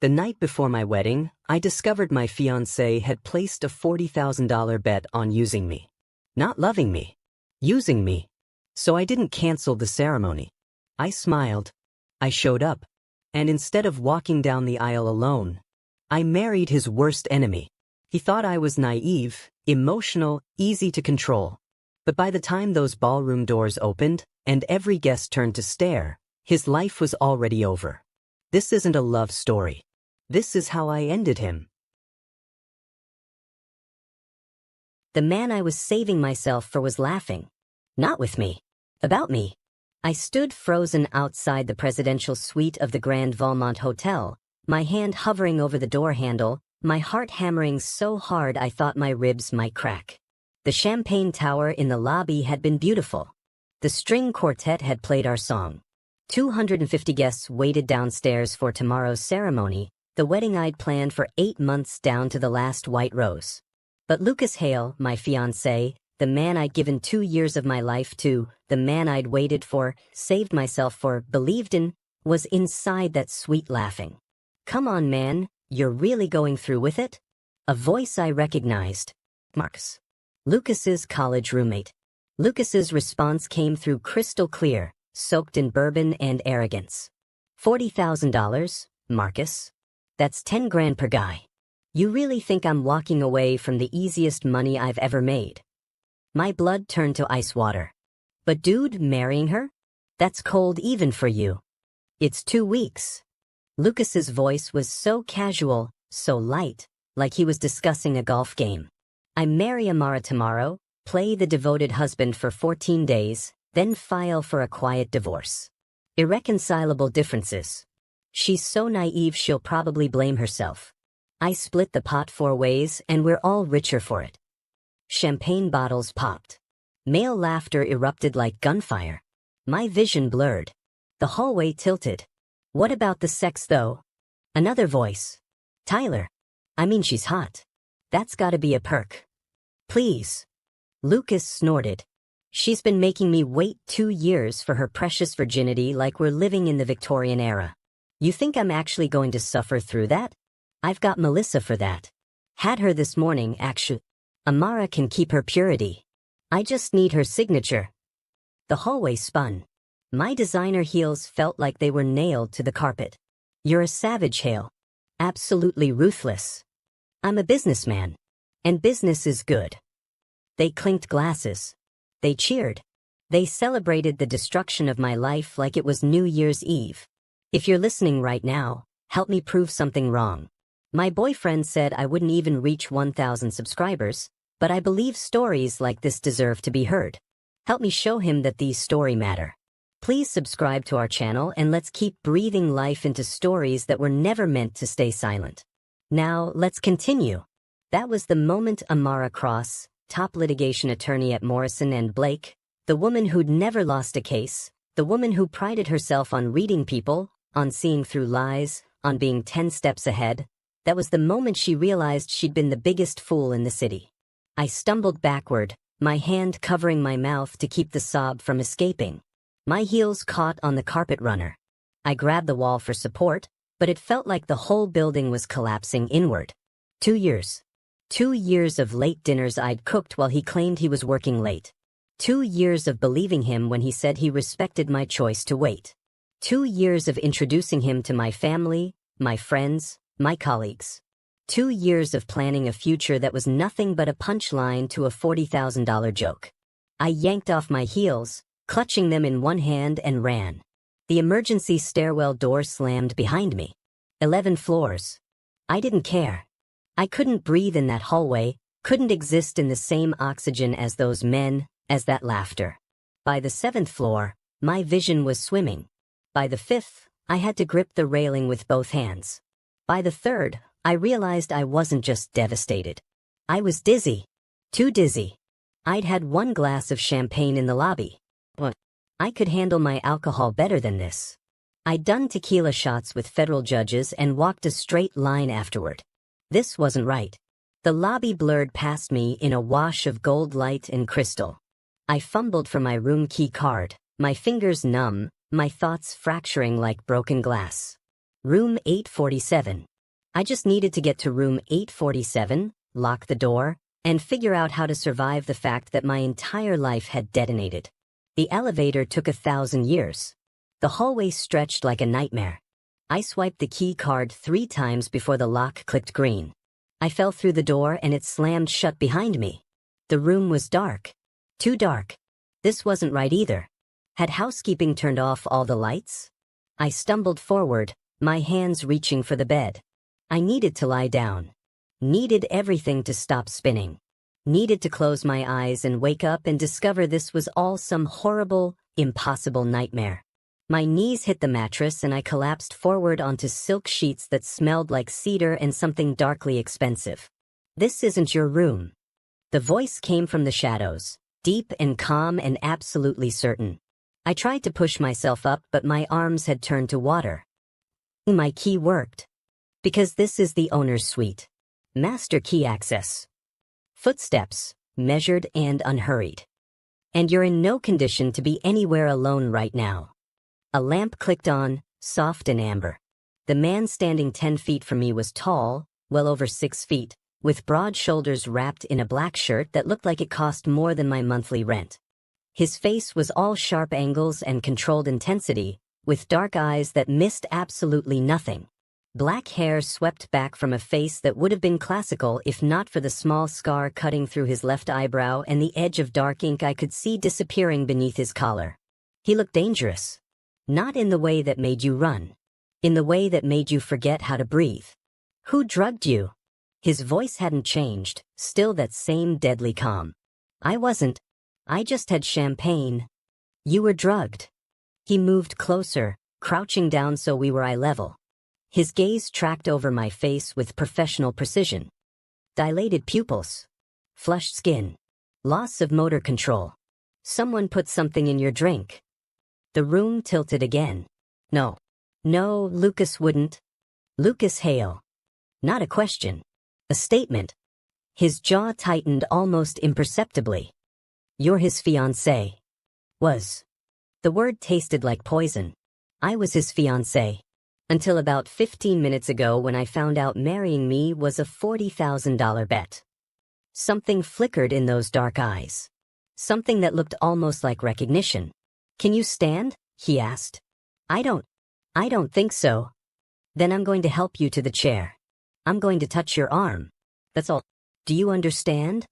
The night before my wedding, I discovered my fiancé had placed a $40,000 bet on using me. Not loving me. Using me. So I didn't cancel the ceremony. I smiled. I showed up. And instead of walking down the aisle alone, I married his worst enemy. He thought I was naive, emotional, easy to control. But by the time those ballroom doors opened and every guest turned to stare, his life was already over. This isn't a love story. This is how I ended him. The man I was saving myself for was laughing. Not with me. About me. I stood frozen outside the presidential suite of the Grand Valmont Hotel, my hand hovering over the door handle, my heart hammering so hard I thought my ribs might crack. The champagne tower in the lobby had been beautiful. The string quartet had played our song. 250 guests waited downstairs for tomorrow's ceremony, the wedding I'd planned for 8 months down to the last white rose. But Lucas Hale, my fiancé, the man I'd given 2 years of my life to, the man I'd waited for, saved myself for, believed in, was inside that suite laughing. "Come on, man, you're really going through with it?" A voice I recognized. Marcus. Lucas's college roommate. Lucas's response came through crystal clear, soaked in bourbon and arrogance. $40,000, Marcus? That's 10 grand per guy. You really think I'm walking away from the easiest money I've ever made? My blood turned to ice water. But dude, marrying her? That's cold even for you. It's 2 weeks. Lucas's voice was so casual, so light, like he was discussing a golf game. I marry Amara tomorrow, play the devoted husband for 14 days, then file for a quiet divorce. Irreconcilable differences. She's so naive she'll probably blame herself. I split the pot 4 ways and we're all richer for it. Champagne bottles popped. Male laughter erupted like gunfire. My vision blurred. The hallway tilted. What about the sex though? Another voice. Tyler. I mean, she's hot. That's gotta be a perk. Please. Lucas snorted. She's been making me wait 2 years for her precious virginity like we're living in the Victorian era. You think I'm actually going to suffer through that? I've got Melissa for that. Had her this morning, actually. Amara can keep her purity. I just need her signature. The hallway spun. My designer heels felt like they were nailed to the carpet. You're a savage, Hale. Absolutely ruthless. I'm a businessman. And business is good. They clinked glasses. They cheered. They celebrated the destruction of my life like it was New Year's Eve. If you're listening right now, help me prove something wrong. My boyfriend said I wouldn't even reach 1,000 subscribers, but I believe stories like this deserve to be heard. Help me show him that these stories matter. Please subscribe to our channel and let's keep breathing life into stories that were never meant to stay silent. Now, let's continue. That was the moment Amara Cross, top litigation attorney at Morrison and Blake, the woman who'd never lost a case, the woman who prided herself on reading people, on seeing through lies, on being 10 steps ahead. That was the moment she realized she'd been the biggest fool in the city. I stumbled backward, my hand covering my mouth to keep the sob from escaping. My heels caught on the carpet runner. I grabbed the wall for support, but it felt like the whole building was collapsing inward. 2 years. 2 years of late dinners I'd cooked while he claimed he was working late. 2 years of believing him when he said he respected my choice to wait. 2 years of introducing him to my family, my friends, my colleagues. 2 years of planning a future that was nothing but a punchline to a $40,000 joke. I yanked off my heels, clutching them in one hand and ran. The emergency stairwell door slammed behind me. 11 floors. I didn't care. I couldn't breathe in that hallway, couldn't exist in the same oxygen as those men, as that laughter. By the 7th floor, my vision was swimming. By the 5th, I had to grip the railing with both hands. By the 3rd, I realized I wasn't just devastated. I was dizzy. Too dizzy. I'd had 1 glass of champagne in the lobby. But I could handle my alcohol better than this. I'd done tequila shots with federal judges and walked a straight line afterward. This wasn't right. The lobby blurred past me in a wash of gold light and crystal. I fumbled for my room key card, my fingers numb, my thoughts fracturing like broken glass. Room 847. I just needed to get to room 847, lock the door, and figure out how to survive the fact that my entire life had detonated. The elevator took 1,000 years. The hallway stretched like a nightmare. I swiped the key card 3 times before the lock clicked green. I fell through the door and it slammed shut behind me. The room was dark. Too dark. This wasn't right either. Had housekeeping turned off all the lights? I stumbled forward, my hands reaching for the bed. I needed to lie down. Needed everything to stop spinning. Needed to close my eyes and wake up and discover this was all some horrible, impossible nightmare. My knees hit the mattress and I collapsed forward onto silk sheets that smelled like cedar and something darkly expensive. This isn't your room. The voice came from the shadows, deep and calm and absolutely certain. I tried to push myself up, but my arms had turned to water. My key worked. Because this is the owner's suite. Master key access. Footsteps, measured and unhurried. And you're in no condition to be anywhere alone right now. A lamp clicked on, soft and amber. The man standing 10 feet from me was tall, well over 6 feet, with broad shoulders wrapped in a black shirt that looked like it cost more than my monthly rent. His face was all sharp angles and controlled intensity, with dark eyes that missed absolutely nothing. Black hair swept back from a face that would have been classical if not for the small scar cutting through his left eyebrow and the edge of dark ink I could see disappearing beneath his collar. He looked dangerous. Not in the way that made you run. In the way that made you forget how to breathe. Who drugged you? His voice hadn't changed, still that same deadly calm. I wasn't. I just had champagne. You were drugged. He moved closer, crouching down so we were eye level. His gaze tracked over my face with professional precision. Dilated pupils. Flushed skin. Loss of motor control. Someone put something in your drink. The room tilted again. No. No, Lucas wouldn't. Lucas Hale. Not a question. A statement. His jaw tightened almost imperceptibly. You're his fiancé. Was. The word tasted like poison. I was his fiancé. Until about 15 minutes ago when I found out marrying me was a $40,000 bet. Something flickered in those dark eyes. Something that looked almost like recognition. Can you stand? He asked. I don't think so. Then I'm going to help you to the chair. I'm going to touch your arm. That's all. Do you understand?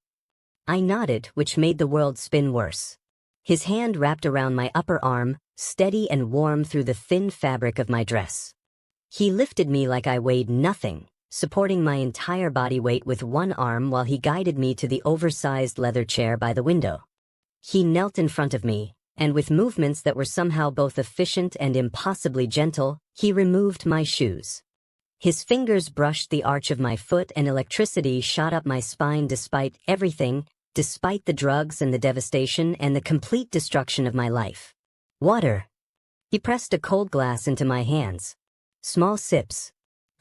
I nodded, which made the world spin worse. His hand wrapped around my upper arm, steady and warm through the thin fabric of my dress. He lifted me like I weighed nothing, supporting my entire body weight with one arm while he guided me to the oversized leather chair by the window. He knelt in front of me, and with movements that were somehow both efficient and impossibly gentle, he removed my shoes. His fingers brushed the arch of my foot and electricity shot up my spine despite everything, despite the drugs and the devastation and the complete destruction of my life. Water. He pressed a cold glass into my hands. Small sips.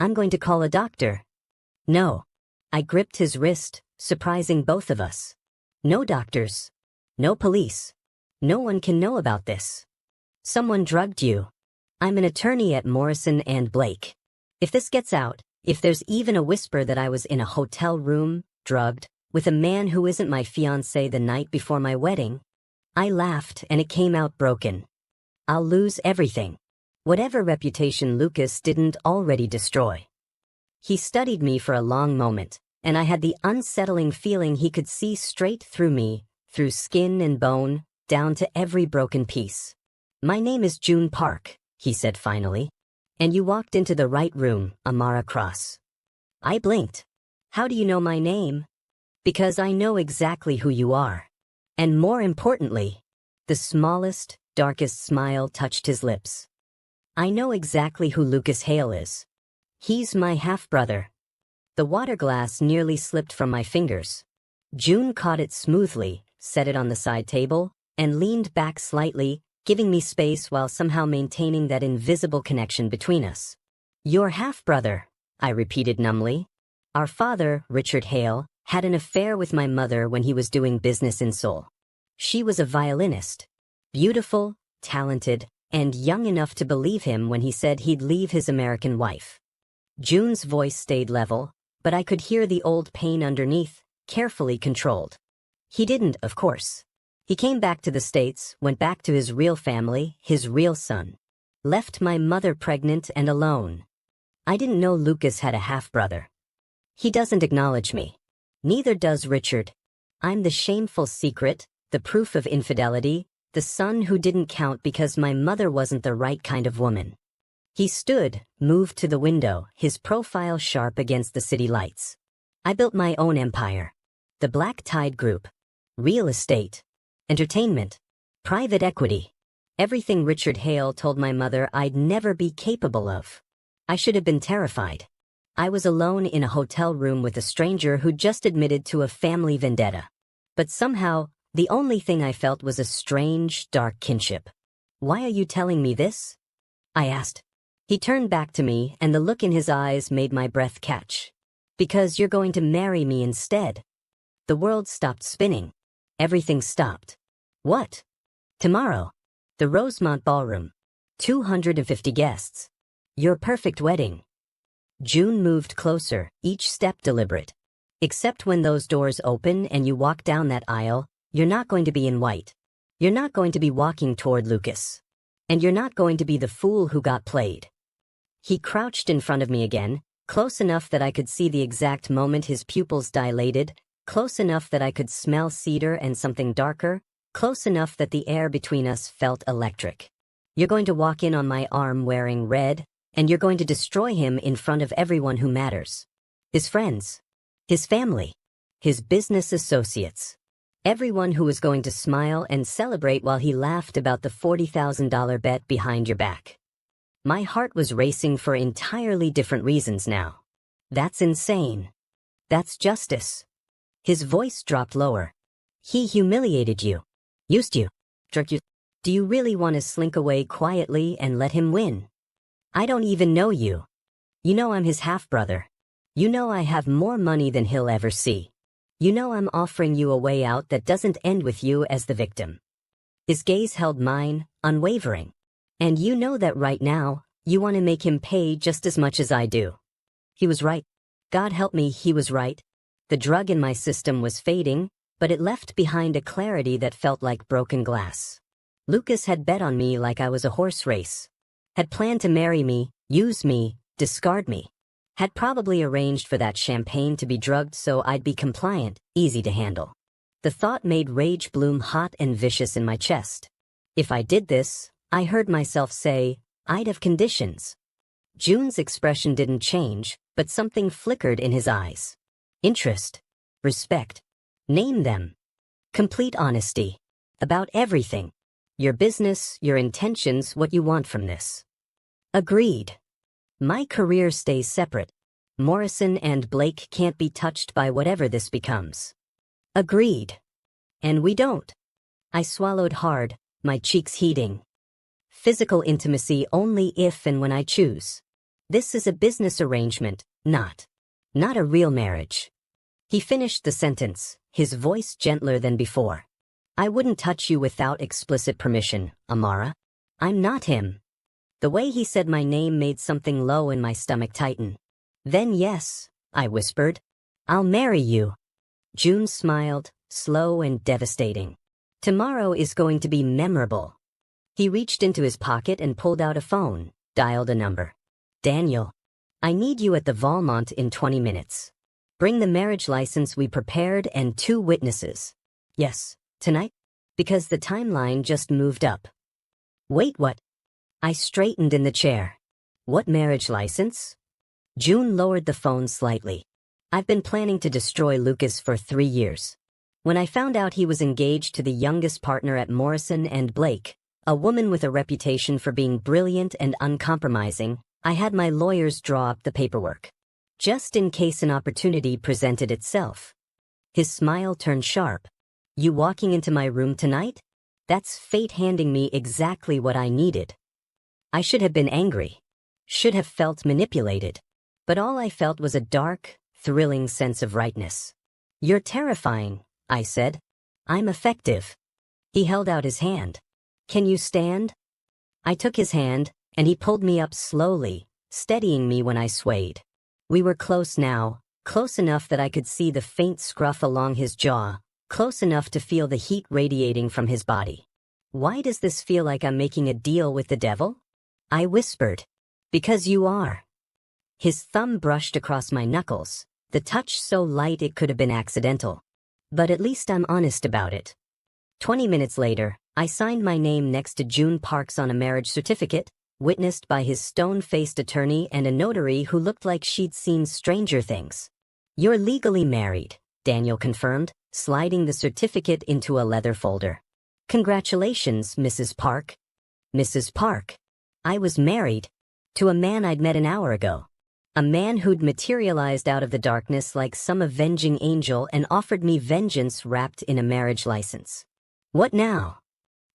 I'm going to call a doctor. No. I gripped his wrist, surprising both of us. No doctors. No police. No one can know about this. Someone drugged you. I'm an attorney at Morrison and Blake. If this gets out, if there's even a whisper that I was in a hotel room, drugged, with a man who isn't my fiancé the night before my wedding, I laughed and it came out broken. I'll lose everything. Whatever reputation Lucas didn't already destroy. He studied me for a long moment, and I had the unsettling feeling he could see straight through me, through skin and bone, down to every broken piece. My name is June Park, he said finally. And you walked into the right room, Amara Cross. I blinked. How do you know my name? Because I know exactly who you are. And more importantly, the smallest, darkest smile touched his lips. I know exactly who Lucas Hale is. He's my half-brother. The water glass nearly slipped from my fingers. June caught it smoothly, set it on the side table, and leaned back slightly, giving me space while somehow maintaining that invisible connection between us. Your half-brother, I repeated numbly. Our father, Richard Hale, had an affair with my mother when he was doing business in Seoul. She was a violinist. Beautiful, talented, and young enough to believe him when he said he'd leave his American wife. June's voice stayed level, but I could hear the old pain underneath, carefully controlled. He didn't, of course. He came back to the States, went back to his real family, his real son. Left my mother pregnant and alone. I didn't know Lucas had a half-brother. He doesn't acknowledge me. Neither does Richard. I'm the shameful secret, the proof of infidelity, the son who didn't count because my mother wasn't the right kind of woman. He stood, moved to the window, his profile sharp against the city lights. I built my own empire. The Black Tide Group. Real estate. Entertainment. Private equity. Everything Richard Hale told my mother I'd never be capable of. I should have been terrified. I was alone in a hotel room with a stranger who just admitted to a family vendetta. But somehow, the only thing I felt was a strange, dark kinship. "Why are you telling me this?" I asked. He turned back to me, and the look in his eyes made my breath catch. "Because you're going to marry me instead." The world stopped spinning. Everything stopped. "What?" "Tomorrow. The Rosemont Ballroom. 250 guests. Your perfect wedding." June moved closer, each step deliberate. "Except when those doors open and you walk down that aisle, you're not going to be in white. You're not going to be walking toward Lucas. And you're not going to be the fool who got played." He crouched in front of me again, close enough that I could see the exact moment his pupils dilated, close enough that I could smell cedar and something darker, close enough that the air between us felt electric. "You're going to walk in on my arm wearing red, and you're going to destroy him in front of everyone who matters. His friends, his family, his business associates. Everyone who was going to smile and celebrate while he laughed about the $40,000 bet behind your back." My heart was racing for entirely different reasons now. "That's insane. That's justice." His voice dropped lower. "He humiliated you. Used you. Jerked you. Do you really want to slink away quietly and let him win? I don't even know you. You know I'm his half-brother. You know I have more money than he'll ever see. You know I'm offering you a way out that doesn't end with you as the victim." His gaze held mine, unwavering. "And you know that right now, you want to make him pay just as much as I do." He was right. God help me, he was right. The drug in my system was fading, but it left behind a clarity that felt like broken glass. Lucas had bet on me like I was a horse race. Had planned to marry me, use me, discard me. Had probably arranged for that champagne to be drugged so I'd be compliant, easy to handle. The thought made rage bloom hot and vicious in my chest. If I did this, I heard myself say, I'd have conditions. June's expression didn't change, but something flickered in his eyes. Interest. Respect. Name them. Complete honesty. About everything. Your business, your intentions, what you want from this. Agreed. My career stays separate. Morrison and Blake can't be touched by whatever this becomes. Agreed. And we don't. I swallowed hard, my cheeks heating. Physical intimacy only if and when I choose. This is a business arrangement, not a real marriage. He finished the sentence, his voice gentler than before. I wouldn't touch you without explicit permission, Amara. I'm not him. The way he said my name made something low in my stomach tighten. Then yes, I whispered. I'll marry you. June smiled, slow and devastating. Tomorrow is going to be memorable. He reached into his pocket and pulled out a phone, dialed a number. Daniel, I need you at the Valmont in 20 minutes. Bring the marriage license we prepared and 2 witnesses. Yes, tonight? Because the timeline just moved up. Wait, what? I straightened in the chair. What marriage license? June lowered the phone slightly. I've been planning to destroy Lucas for 3 years. When I found out he was engaged to the youngest partner at Morrison and Blake, a woman with a reputation for being brilliant and uncompromising, I had my lawyers draw up the paperwork. Just in case an opportunity presented itself. His smile turned sharp. You walking into my room tonight? That's fate handing me exactly what I needed. I should have been angry. Should have felt manipulated. But all I felt was a dark, thrilling sense of rightness. You're terrifying, I said. I'm effective. He held out his hand. Can you stand? I took his hand, and he pulled me up slowly, steadying me when I swayed. We were close now, close enough that I could see the faint scruff along his jaw, close enough to feel the heat radiating from his body. Why does this feel like I'm making a deal with the devil? I whispered. Because you are. His thumb brushed across my knuckles, the touch so light it could have been accidental. But at least I'm honest about it. 20 minutes later, I signed my name next to June Park's on a marriage certificate, witnessed by his stone-faced attorney and a notary who looked like she'd seen Stranger Things. You're legally married, Daniel confirmed, sliding the certificate into a leather folder. Congratulations, Mrs. Park. Mrs. Park. I was married. To a man I'd met an hour ago. A man who'd materialized out of the darkness like some avenging angel and offered me vengeance wrapped in a marriage license. What now?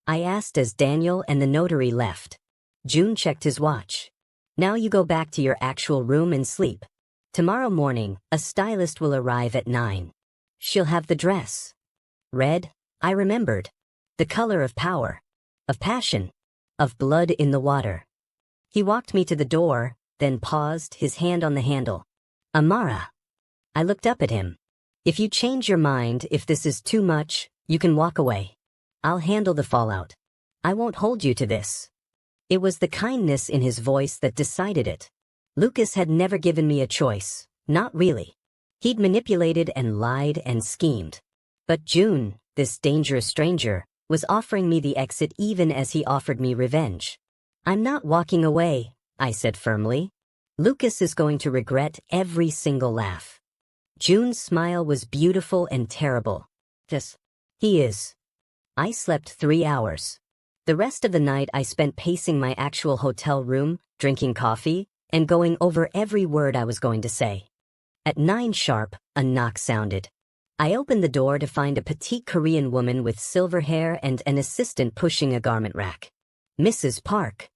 I asked as Daniel and the notary left. June checked his watch. Now you go back to your actual room and sleep. Tomorrow morning, a stylist will arrive at 9. She'll have the dress. Red, I remembered. The color of power. Of passion. Of blood in the water. He walked me to the door, then paused, his hand on the handle. Amara. I looked up at him. If you change your mind, if this is too much, you can walk away. I'll handle the fallout. I won't hold you to this. It was the kindness in his voice that decided it. Lucas had never given me a choice, not really. He'd manipulated and lied and schemed. But June, this dangerous stranger, was offering me the exit even as he offered me revenge. I'm not walking away, I said firmly. Lucas is going to regret every single laugh. June's smile was beautiful and terrible. Yes, he is. I slept 3 hours. The rest of the night I spent pacing my actual hotel room, drinking coffee, and going over every word I was going to say. At 9 sharp, a knock sounded. I opened the door to find a petite Korean woman with silver hair and an assistant pushing a garment rack. Mrs. Park.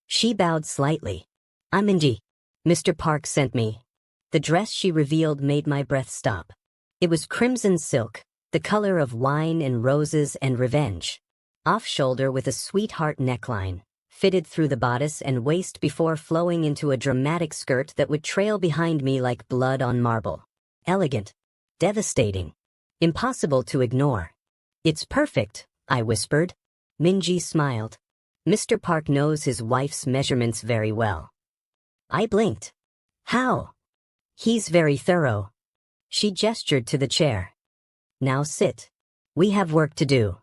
She bowed slightly. I'm Minji. Mr. Park sent me. The dress she revealed made my breath stop. It was crimson silk, the color of wine and roses and revenge. Off-shoulder with a sweetheart neckline, fitted through the bodice and waist before flowing into a dramatic skirt that would trail behind me like blood on marble. Elegant. Devastating. Impossible to ignore. It's perfect, I whispered. Minji smiled. Mr. Park knows his wife's measurements very well. I blinked. How? He's very thorough. She gestured to the chair. Now sit. We have work to do.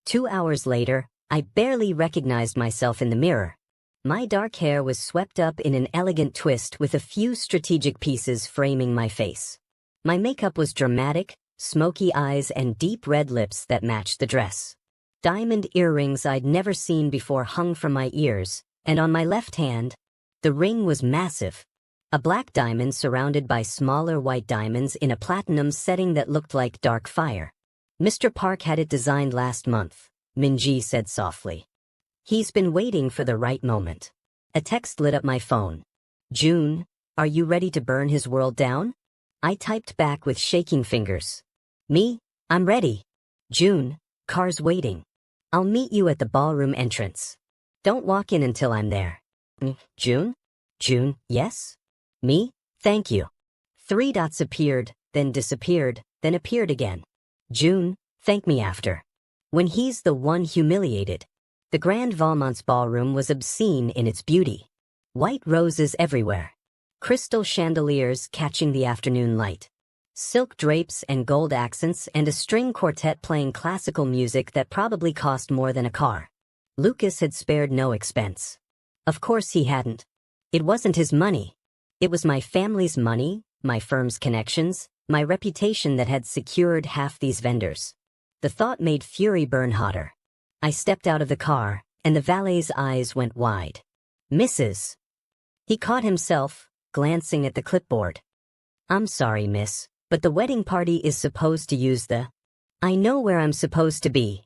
2 hours later, I barely recognized myself in the mirror. My dark hair was swept up in an elegant twist with a few strategic pieces framing my face. My makeup was dramatic, smoky eyes and deep red lips that matched the dress. Diamond earrings I'd never seen before hung from my ears, and on my left hand, the ring was massive. A black diamond surrounded by smaller white diamonds in a platinum setting that looked like dark fire. Mr. Park had it designed last month, Minji said softly. He's been waiting for the right moment. A text lit up my phone. June, are you ready to burn his world down? I typed back with shaking fingers. Me? I'm ready. June, car's waiting. I'll meet you at the ballroom entrance. Don't walk in until I'm there. June? June, yes? Me? Thank you. 3 dots appeared, then disappeared, then appeared again. June, thank me after. When he's the one humiliated. The Grand Valmont's ballroom was obscene in its beauty. White roses everywhere. Crystal chandeliers catching the afternoon light. Silk drapes and gold accents and a string quartet playing classical music that probably cost more than a car. Lucas had spared no expense. Of course he hadn't. It wasn't his money. It was my family's money, my firm's connections, my reputation that had secured half these vendors. The thought made fury burn hotter. I stepped out of the car, and the valet's eyes went wide. Mrs. He caught himself, glancing at the clipboard. I'm sorry, miss, but the wedding party is supposed to use the... I know where I'm supposed to be.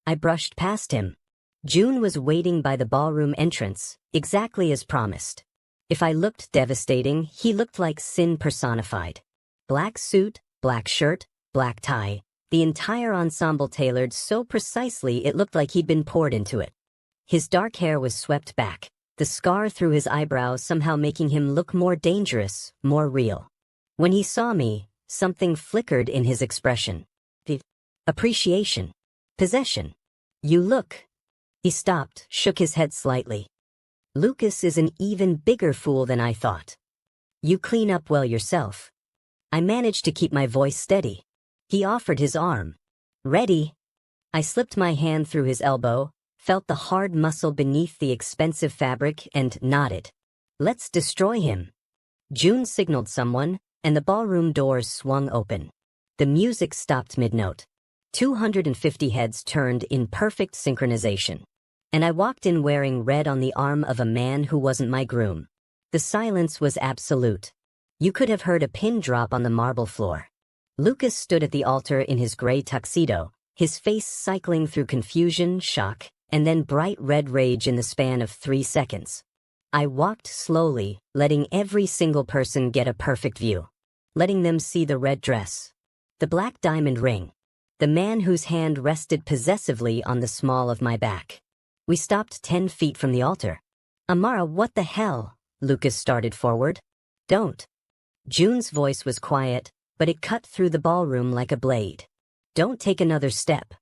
I brushed past him. June was waiting by the ballroom entrance, exactly as promised. If I looked devastating, he looked like sin personified. Black suit, black shirt, black tie, the entire ensemble tailored so precisely it looked like he'd been poured into it. His dark hair was swept back, the scar through his eyebrows somehow making him look more dangerous, more real. When he saw me, something flickered in his expression. Appreciation. Possession. You look. He stopped, shook his head slightly. Lucas is an even bigger fool than I thought. You clean up well yourself. I managed to keep my voice steady. He offered his arm. Ready? I slipped my hand through his elbow, felt the hard muscle beneath the expensive fabric, and nodded. Let's destroy him. June signaled someone, and the ballroom doors swung open. The music stopped mid-note. 250 heads turned in perfect synchronization. And I walked in wearing red on the arm of a man who wasn't my groom. The silence was absolute. You could have heard a pin drop on the marble floor. Lucas stood at the altar in his gray tuxedo, his face cycling through confusion, shock, and then bright red rage in the span of 3 seconds. I walked slowly, letting every single person get a perfect view. Letting them see the red dress, the black diamond ring, the man whose hand rested possessively on the small of my back. We stopped 10 feet from the altar. Amara, what the hell? Lucas started forward. Don't. June's voice was quiet, but it cut through the ballroom like a blade. Don't take another step.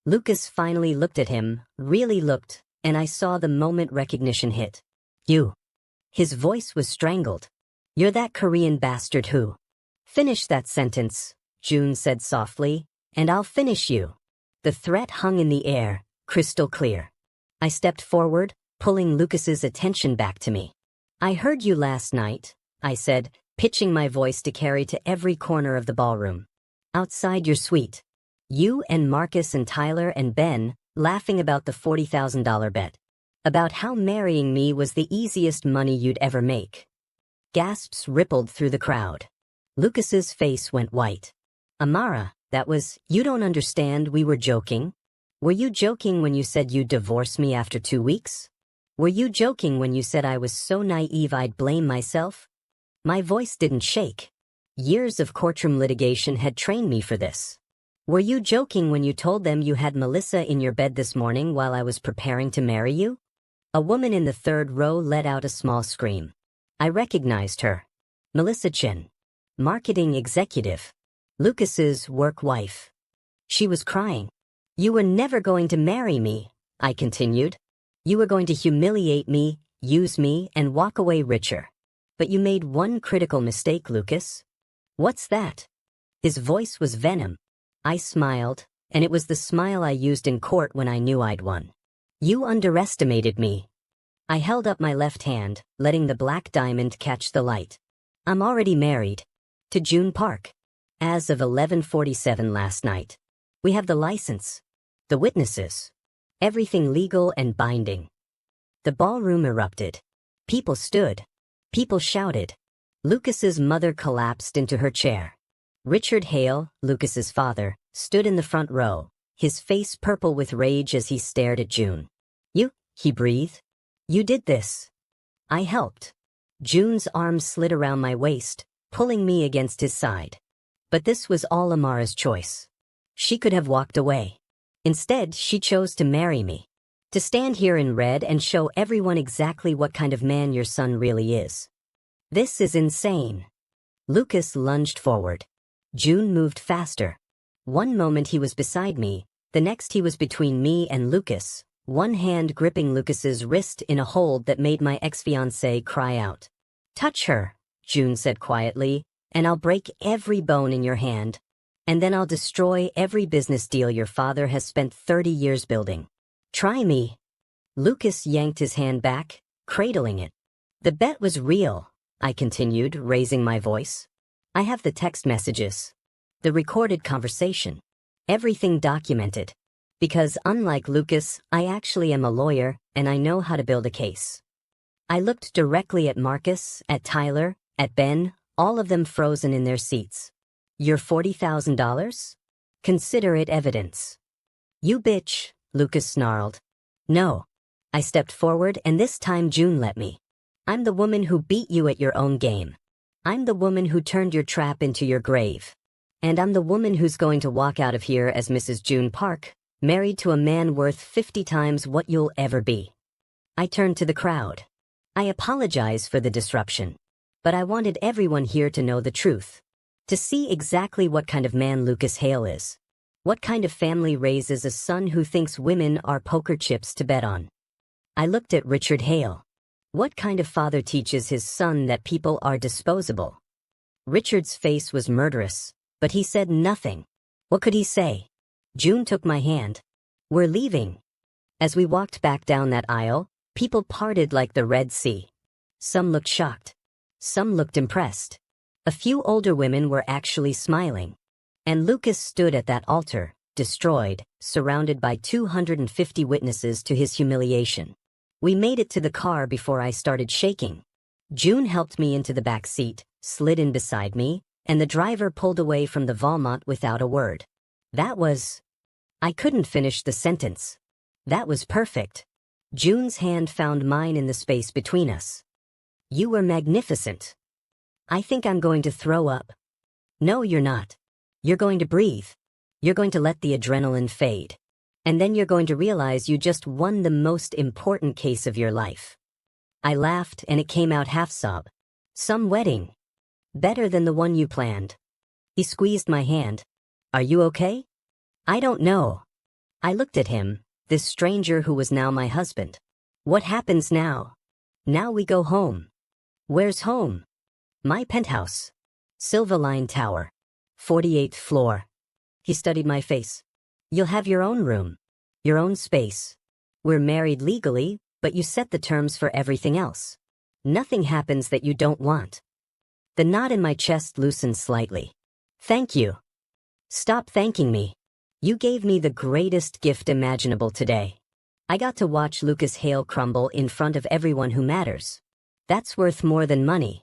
Lucas finally looked at him, really looked, and I saw the moment recognition hit. You. His voice was strangled. You're that Korean bastard who. Finish that sentence, June said softly, and I'll finish you. The threat hung in the air, crystal clear. I stepped forward, pulling Lucas's attention back to me. I heard you last night, I said, pitching my voice to carry to every corner of the ballroom. Outside your suite. You and Marcus and Tyler and Ben, laughing about the $40,000 bet. About how marrying me was the easiest money you'd ever make. Gasps rippled through the crowd. Lucas's face went white. Amara, that was, you don't understand, we were joking. Were you joking when you said you'd divorce me after 2 weeks? Were you joking when you said I was so naive I'd blame myself? My voice didn't shake. Years of courtroom litigation had trained me for this. Were you joking when you told them you had Melissa in your bed this morning while I was preparing to marry you? A woman in the third row let out a small scream. I recognized her. Melissa Chin. Marketing executive. Lucas's work wife. She was crying. You were never going to marry me, I continued. You were going to humiliate me, use me, and walk away richer. But you made one critical mistake, Lucas. What's that? His voice was venom. I smiled, and it was the smile I used in court when I knew I'd won. You underestimated me. I held up my left hand, letting the black diamond catch the light. I'm already married. To June Park. As of 11:47 last night. We have the license. The witnesses. Everything legal and binding. The ballroom erupted. People stood. People shouted. Lucas's mother collapsed into her chair. Richard Hale, Lucas's father, stood in the front row, his face purple with rage as he stared at June. You, he breathed. You did this. I helped. June's arm slid around my waist, pulling me against his side. But this was all Amara's choice. She could have walked away. Instead, she chose to marry me. To stand here in red and show everyone exactly what kind of man your son really is. This is insane. Lucas lunged forward. June moved faster. One moment he was beside me, the next he was between me and Lucas, one hand gripping Lucas's wrist in a hold that made my ex-fiancé cry out. Touch her, June said quietly, and I'll break every bone in your hand. And then I'll destroy every business deal your father has spent 30 years building. Try me. Lucas yanked his hand back, cradling it. The bet was real, I continued, raising my voice. I have the text messages. The recorded conversation. Everything documented. Because unlike Lucas, I actually am a lawyer, and I know how to build a case. I looked directly at Marcus, at Tyler, at Ben, all of them frozen in their seats. Your $40,000? Consider it evidence. You bitch, Lucas snarled. No. I stepped forward, and this time June let me. I'm the woman who beat you at your own game. I'm the woman who turned your trap into your grave. And I'm the woman who's going to walk out of here as Mrs. June Park, married to a man worth 50 times what you'll ever be. I turned to the crowd. I apologize for the disruption. But I wanted everyone here to know the truth. To see exactly what kind of man Lucas Hale is. What kind of family raises a son who thinks women are poker chips to bet on? I looked at Richard Hale. What kind of father teaches his son that people are disposable? Richard's face was murderous, but he said nothing. What could he say? June took my hand. We're leaving. As we walked back down that aisle, people parted like the Red Sea. Some looked shocked. Some looked impressed. A few older women were actually smiling. And Lucas stood at that altar, destroyed, surrounded by 250 witnesses to his humiliation. We made it to the car before I started shaking. June helped me into the back seat, slid in beside me, and the driver pulled away from the Valmont without a word. I couldn't finish the sentence. That was perfect. June's hand found mine in the space between us. You were magnificent. I think I'm going to throw up. No, you're not. You're going to breathe. You're going to let the adrenaline fade. And then you're going to realize you just won the most important case of your life. I laughed and it came out half sob. Some wedding. Better than the one you planned. He squeezed my hand. Are you okay? I don't know. I looked at him, this stranger who was now my husband. What happens now? Now we go home. Where's home? My penthouse. Silverline Tower. 48th floor. He studied my face. You'll have your own room. Your own space. We're married legally, but you set the terms for everything else. Nothing happens that you don't want. The knot in my chest loosened slightly. Thank you. Stop thanking me. You gave me the greatest gift imaginable today. I got to watch Lucas Hale crumble in front of everyone who matters. That's worth more than money.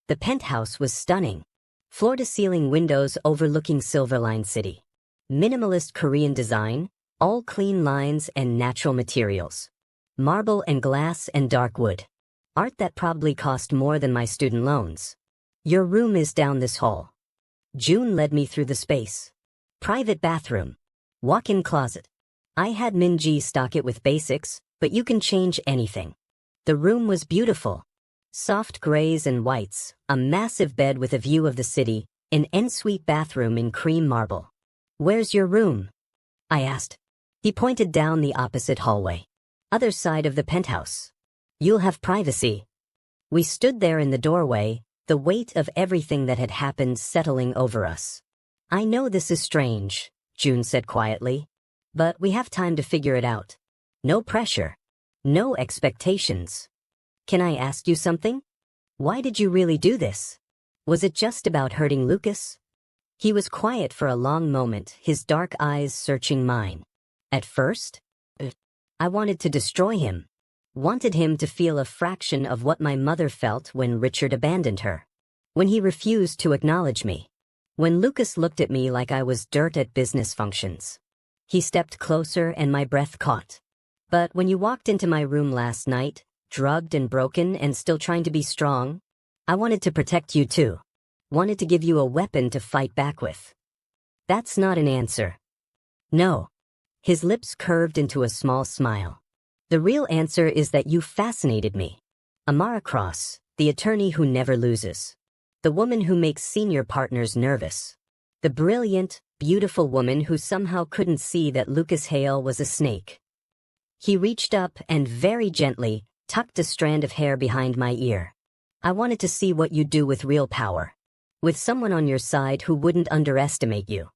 The penthouse was stunning. Floor-to-ceiling windows overlooking Silverline City. Minimalist Korean design, all clean lines and natural materials. Marble and glass and dark wood. Art that probably cost more than my student loans. Your room is down this hall. June led me through the space. Private bathroom. Walk-in closet. I had Minji stock it with basics, but you can change anything. The room was beautiful. Soft grays and whites, a massive bed with a view of the city, an ensuite bathroom in cream marble. Where's your room? I asked. He pointed down the opposite hallway. Other side of the penthouse. You'll have privacy. We stood there in the doorway, the weight of everything that had happened settling over us. I know this is strange, June said quietly, but we have time to figure it out. No pressure. No expectations. Can I ask you something? Why did you really do this? Was it just about hurting Lucas? He was quiet for a long moment, his dark eyes searching mine. At first, I wanted to destroy him. Wanted him to feel a fraction of what my mother felt when Richard abandoned her. When he refused to acknowledge me. When Lucas looked at me like I was dirt at business functions. He stepped closer and my breath caught. But when you walked into my room last night, drugged and broken and still trying to be strong, I wanted to protect you too. Wanted to give you a weapon to fight back with. That's not an answer. No. His lips curved into a small smile. The real answer is that you fascinated me. Amara Cross, the attorney who never loses. The woman who makes senior partners nervous. The brilliant, beautiful woman who somehow couldn't see that Lucas Hale was a snake. He reached up and very gently tucked a strand of hair behind my ear. I wanted to see what you'd do with real power. With someone on your side who wouldn't underestimate you.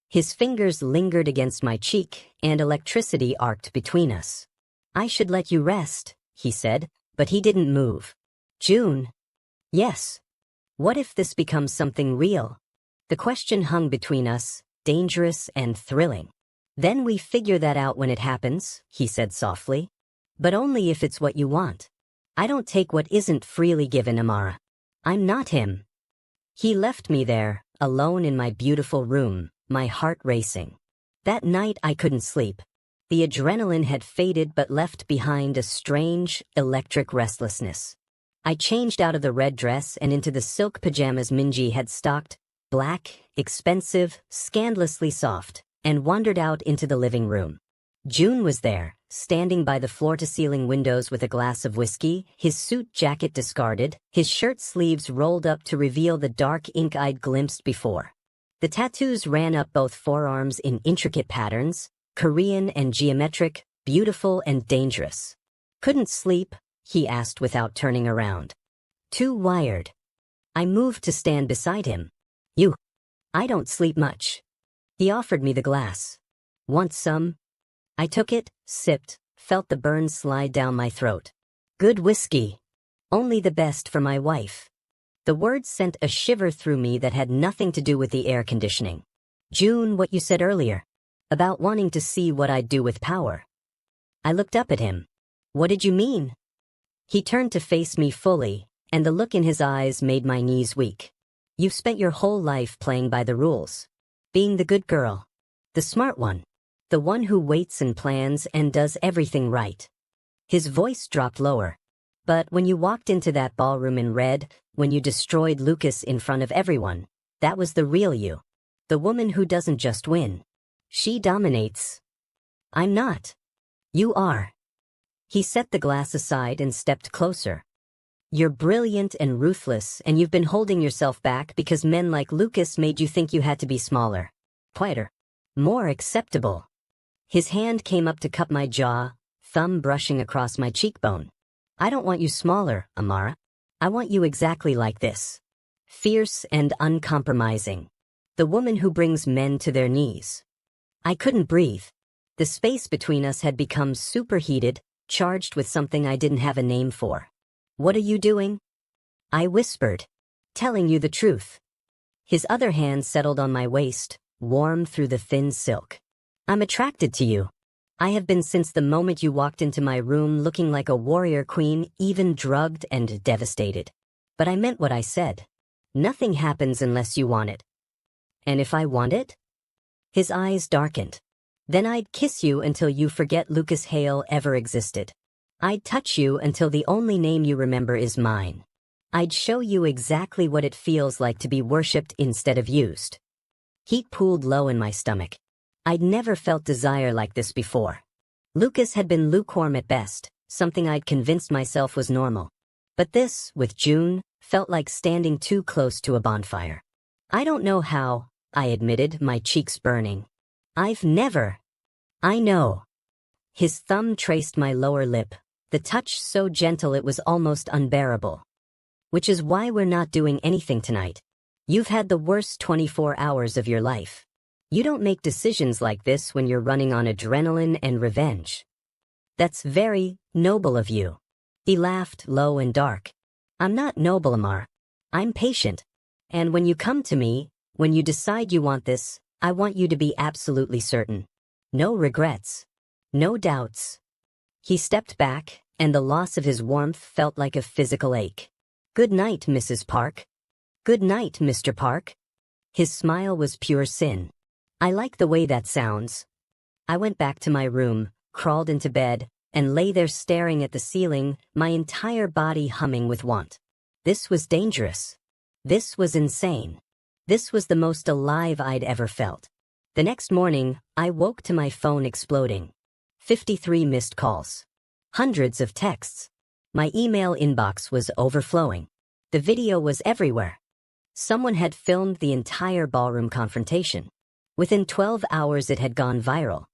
His fingers lingered against my cheek and electricity arced between us. I should let you rest, he said, but he didn't move. June. Yes. What if this becomes something real? The question hung between us, dangerous and thrilling. Then we figure that out when it happens, he said softly. But only if it's what you want. I don't take what isn't freely given, Amara. I'm not him. He left me there, alone in my beautiful room, my heart racing. That night I couldn't sleep. The adrenaline had faded but left behind a strange, electric restlessness. I changed out of the red dress and into the silk pajamas Minji had stocked, black, expensive, scandalously soft, and wandered out into the living room. June was there, standing by the floor-to-ceiling windows with a glass of whiskey, his suit jacket discarded, his shirt sleeves rolled up to reveal the dark ink I'd glimpsed before. The tattoos ran up both forearms in intricate patterns, Korean and geometric, beautiful and dangerous. "Couldn't sleep?" he asked without turning around. "Too wired." I moved to stand beside him. "You. I don't sleep much." He offered me the glass. "Want some?" I took it, sipped, felt the burn slide down my throat. "Good whiskey. Only the best for my wife." The words sent a shiver through me that had nothing to do with the air conditioning. "June, what you said earlier. About wanting to see what I'd do with power." I looked up at him. "What did you mean?" He turned to face me fully, and the look in his eyes made my knees weak. "You've spent your whole life playing by the rules. Being the good girl. The smart one. The one who waits and plans and does everything right." His voice dropped lower. "But when you walked into that ballroom in red, when you destroyed Lucas in front of everyone, that was the real you. The woman who doesn't just win. She dominates." "I'm not." "You are." He set the glass aside and stepped closer. "You're brilliant and ruthless, and you've been holding yourself back because men like Lucas made you think you had to be smaller, quieter, more acceptable." His hand came up to cup my jaw, thumb brushing across my cheekbone. "I don't want you smaller, Amara. I want you exactly like this. Fierce and uncompromising. The woman who brings men to their knees." I couldn't breathe. The space between us had become superheated, charged with something I didn't have a name for. "What are you doing?" I whispered. "Telling you the truth." His other hand settled on my waist, warm through the thin silk. "I'm attracted to you. I have been since the moment you walked into my room looking like a warrior queen, even drugged and devastated. But I meant what I said. Nothing happens unless you want it." "And if I want it?" His eyes darkened. "Then I'd kiss you until you forget Lucas Hale ever existed. I'd touch you until the only name you remember is mine. I'd show you exactly what it feels like to be worshipped instead of used." Heat pooled low in my stomach. I'd never felt desire like this before. Lucas had been lukewarm at best, something I'd convinced myself was normal. But this, with June, felt like standing too close to a bonfire. "I don't know how," I admitted, my cheeks burning. "I've never." "I know." His thumb traced my lower lip, the touch so gentle it was almost unbearable. "Which is why we're not doing anything tonight. You've had the worst 24 hours of your life. You don't make decisions like this when you're running on adrenaline and revenge." "That's very noble of you." He laughed low and dark. "I'm not noble, Amar. I'm patient. And when you come to me, when you decide you want this, I want you to be absolutely certain. No regrets. No doubts." He stepped back, and the loss of his warmth felt like a physical ache. "Good night, Mrs. Park." "Good night, Mr. Park." His smile was pure sin. I like the way that sounds. I went back to my room, crawled into bed, and lay there staring at the ceiling, my entire body humming with want. This was dangerous. This was insane. This was the most alive I'd ever felt. The next morning, I woke to my phone exploding. 53 missed calls. Hundreds of texts. My email inbox was overflowing. The video was everywhere. Someone had filmed the entire ballroom confrontation. Within 12 hours it had gone viral.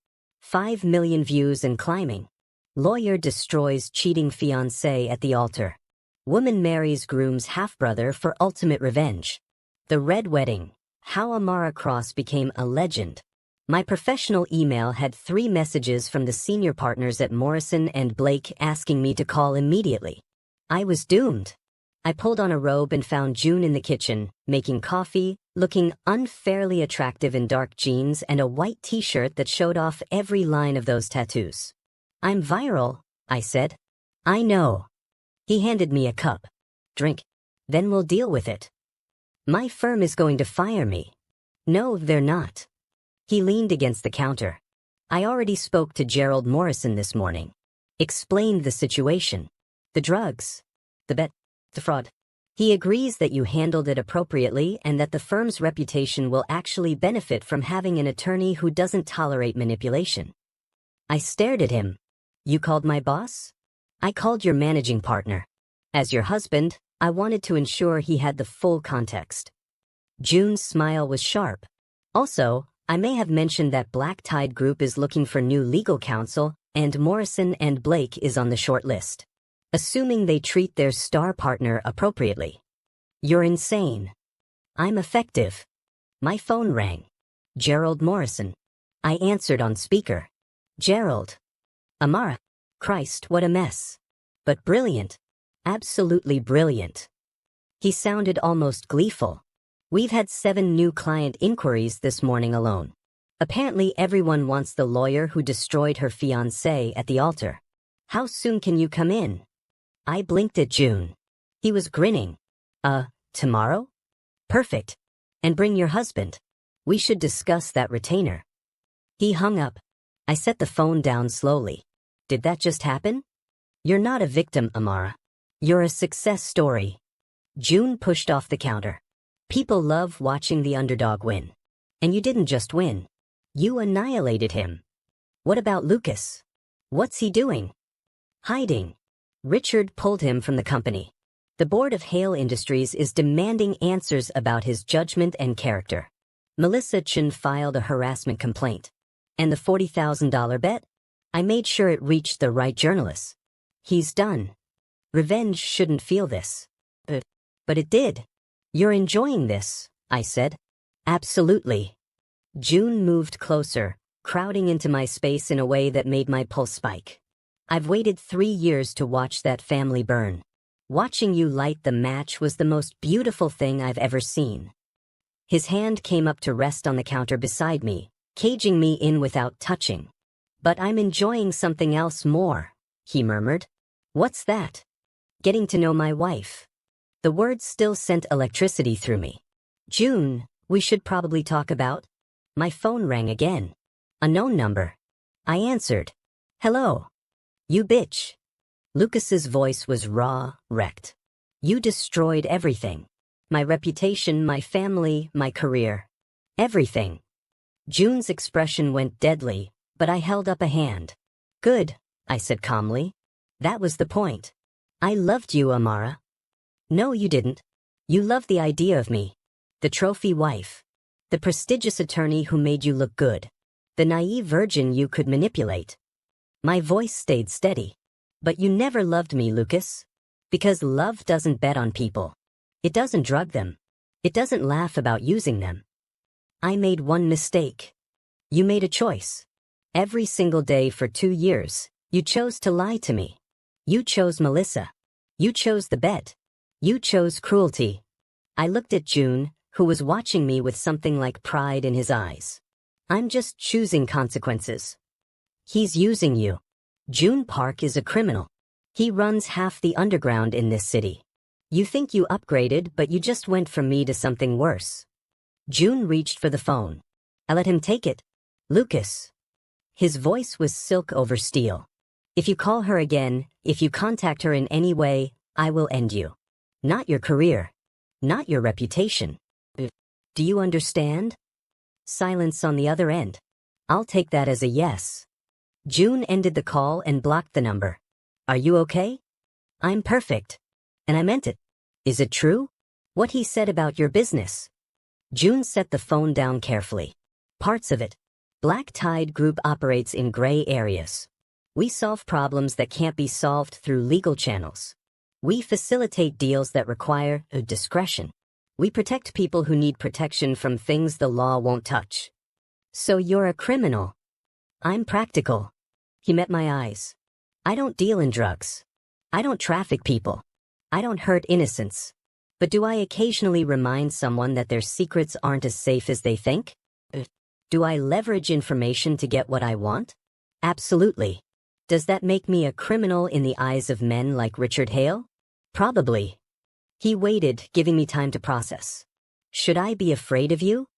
5 million views and climbing. Lawyer destroys cheating fiancé at the altar. Woman marries groom's half-brother for ultimate revenge. The Red Wedding. How Amara Cross became a legend. My professional email had 3 messages from the senior partners at Morrison and Blake asking me to call immediately. I was doomed. I pulled on a robe and found June in the kitchen, making coffee, looking unfairly attractive in dark jeans and a white t-shirt that showed off every line of those tattoos. "I'm viral," I said. "I know." He handed me a cup. "Drink. Then we'll deal with it." "My firm is going to fire me." "No, they're not." He leaned against the counter. "I already spoke to Gerald Morrison this morning. Explained the situation. The drugs. The bet. The fraud. He agrees that you handled it appropriately and that the firm's reputation will actually benefit from having an attorney who doesn't tolerate manipulation." I stared at him. You called my boss? I called your managing partner. As your husband, I wanted to ensure he had the full context. June's smile was sharp. Also, I may have mentioned that Black Tide Group is looking for new legal counsel, and Morrison and Blake is on the short list. Assuming they treat their star partner appropriately. You're insane. I'm effective. My phone rang. Gerald Morrison. I answered on speaker. Gerald. Amara. Christ, what a mess. But brilliant. Absolutely brilliant. He sounded almost gleeful. We've had 7 new client inquiries this morning alone. Apparently everyone wants the lawyer who destroyed her fiancé at the altar. How soon can you come in? I blinked at June. He was grinning. Tomorrow? Perfect. And bring your husband. We should discuss that retainer. He hung up. I set the phone down slowly. Did that just happen? You're not a victim, Amara. You're a success story. June pushed off the counter. People love watching the underdog win. And you didn't just win. You annihilated him. What about Lucas? What's he doing? Hiding. Richard pulled him from the company. The board of Hale Industries is demanding answers about his judgment and character. Melissa Chen filed a harassment complaint. And the $40,000 bet? I made sure it reached the right journalists. He's done. Revenge shouldn't feel this. But it did. You're enjoying this, I said. Absolutely. June moved closer, crowding into my space in a way that made my pulse spike. I've waited 3 years to watch that family burn. Watching you light the match was the most beautiful thing I've ever seen. His hand came up to rest on the counter beside me, caging me in without touching. But I'm enjoying something else more, he murmured. What's that? Getting to know my wife. The words still sent electricity through me. June, we should probably talk about. My phone rang again. A known number. I answered. Hello. You bitch. Lucas's voice was raw, wrecked. You destroyed everything. My reputation, my family, my career. Everything. June's expression went deadly, but I held up a hand. Good, I said calmly. That was the point. I loved you, Amara. No, you didn't. You loved the idea of me. The trophy wife. The prestigious attorney who made you look good. The naive virgin you could manipulate. My voice stayed steady. But you never loved me, Lucas. Because love doesn't bet on people. It doesn't drug them. It doesn't laugh about using them. I made one mistake. You made a choice. Every single day for 2 years, you chose to lie to me. You chose Melissa. You chose the bet. You chose cruelty. I looked at June, who was watching me with something like pride in his eyes. I'm just choosing consequences. He's using you. June Park is a criminal. He runs half the underground in this city. You think you upgraded, but you just went from me to something worse. June reached for the phone. I let him take it. Lucas. His voice was silk over steel. If you call her again, if you contact her in any way, I will end you. Not your career. Not your reputation. Do you understand? Silence on the other end. I'll take that as a yes. June ended the call and blocked the number. Are you okay? I'm perfect. And I meant it. Is it true? What he said about your business? June set the phone down carefully. Parts of it. Black Tide Group operates in gray areas. We solve problems that can't be solved through legal channels. We facilitate deals that require discretion. We protect people who need protection from things the law won't touch. So you're a criminal. I'm practical. He met my eyes. I don't deal in drugs. I don't traffic people. I don't hurt innocents. But do I occasionally remind someone that their secrets aren't as safe as they think? Do I leverage information to get what I want? Absolutely. Does that make me a criminal in the eyes of men like Richard Hale? Probably. He waited, giving me time to process. Should I be afraid of you?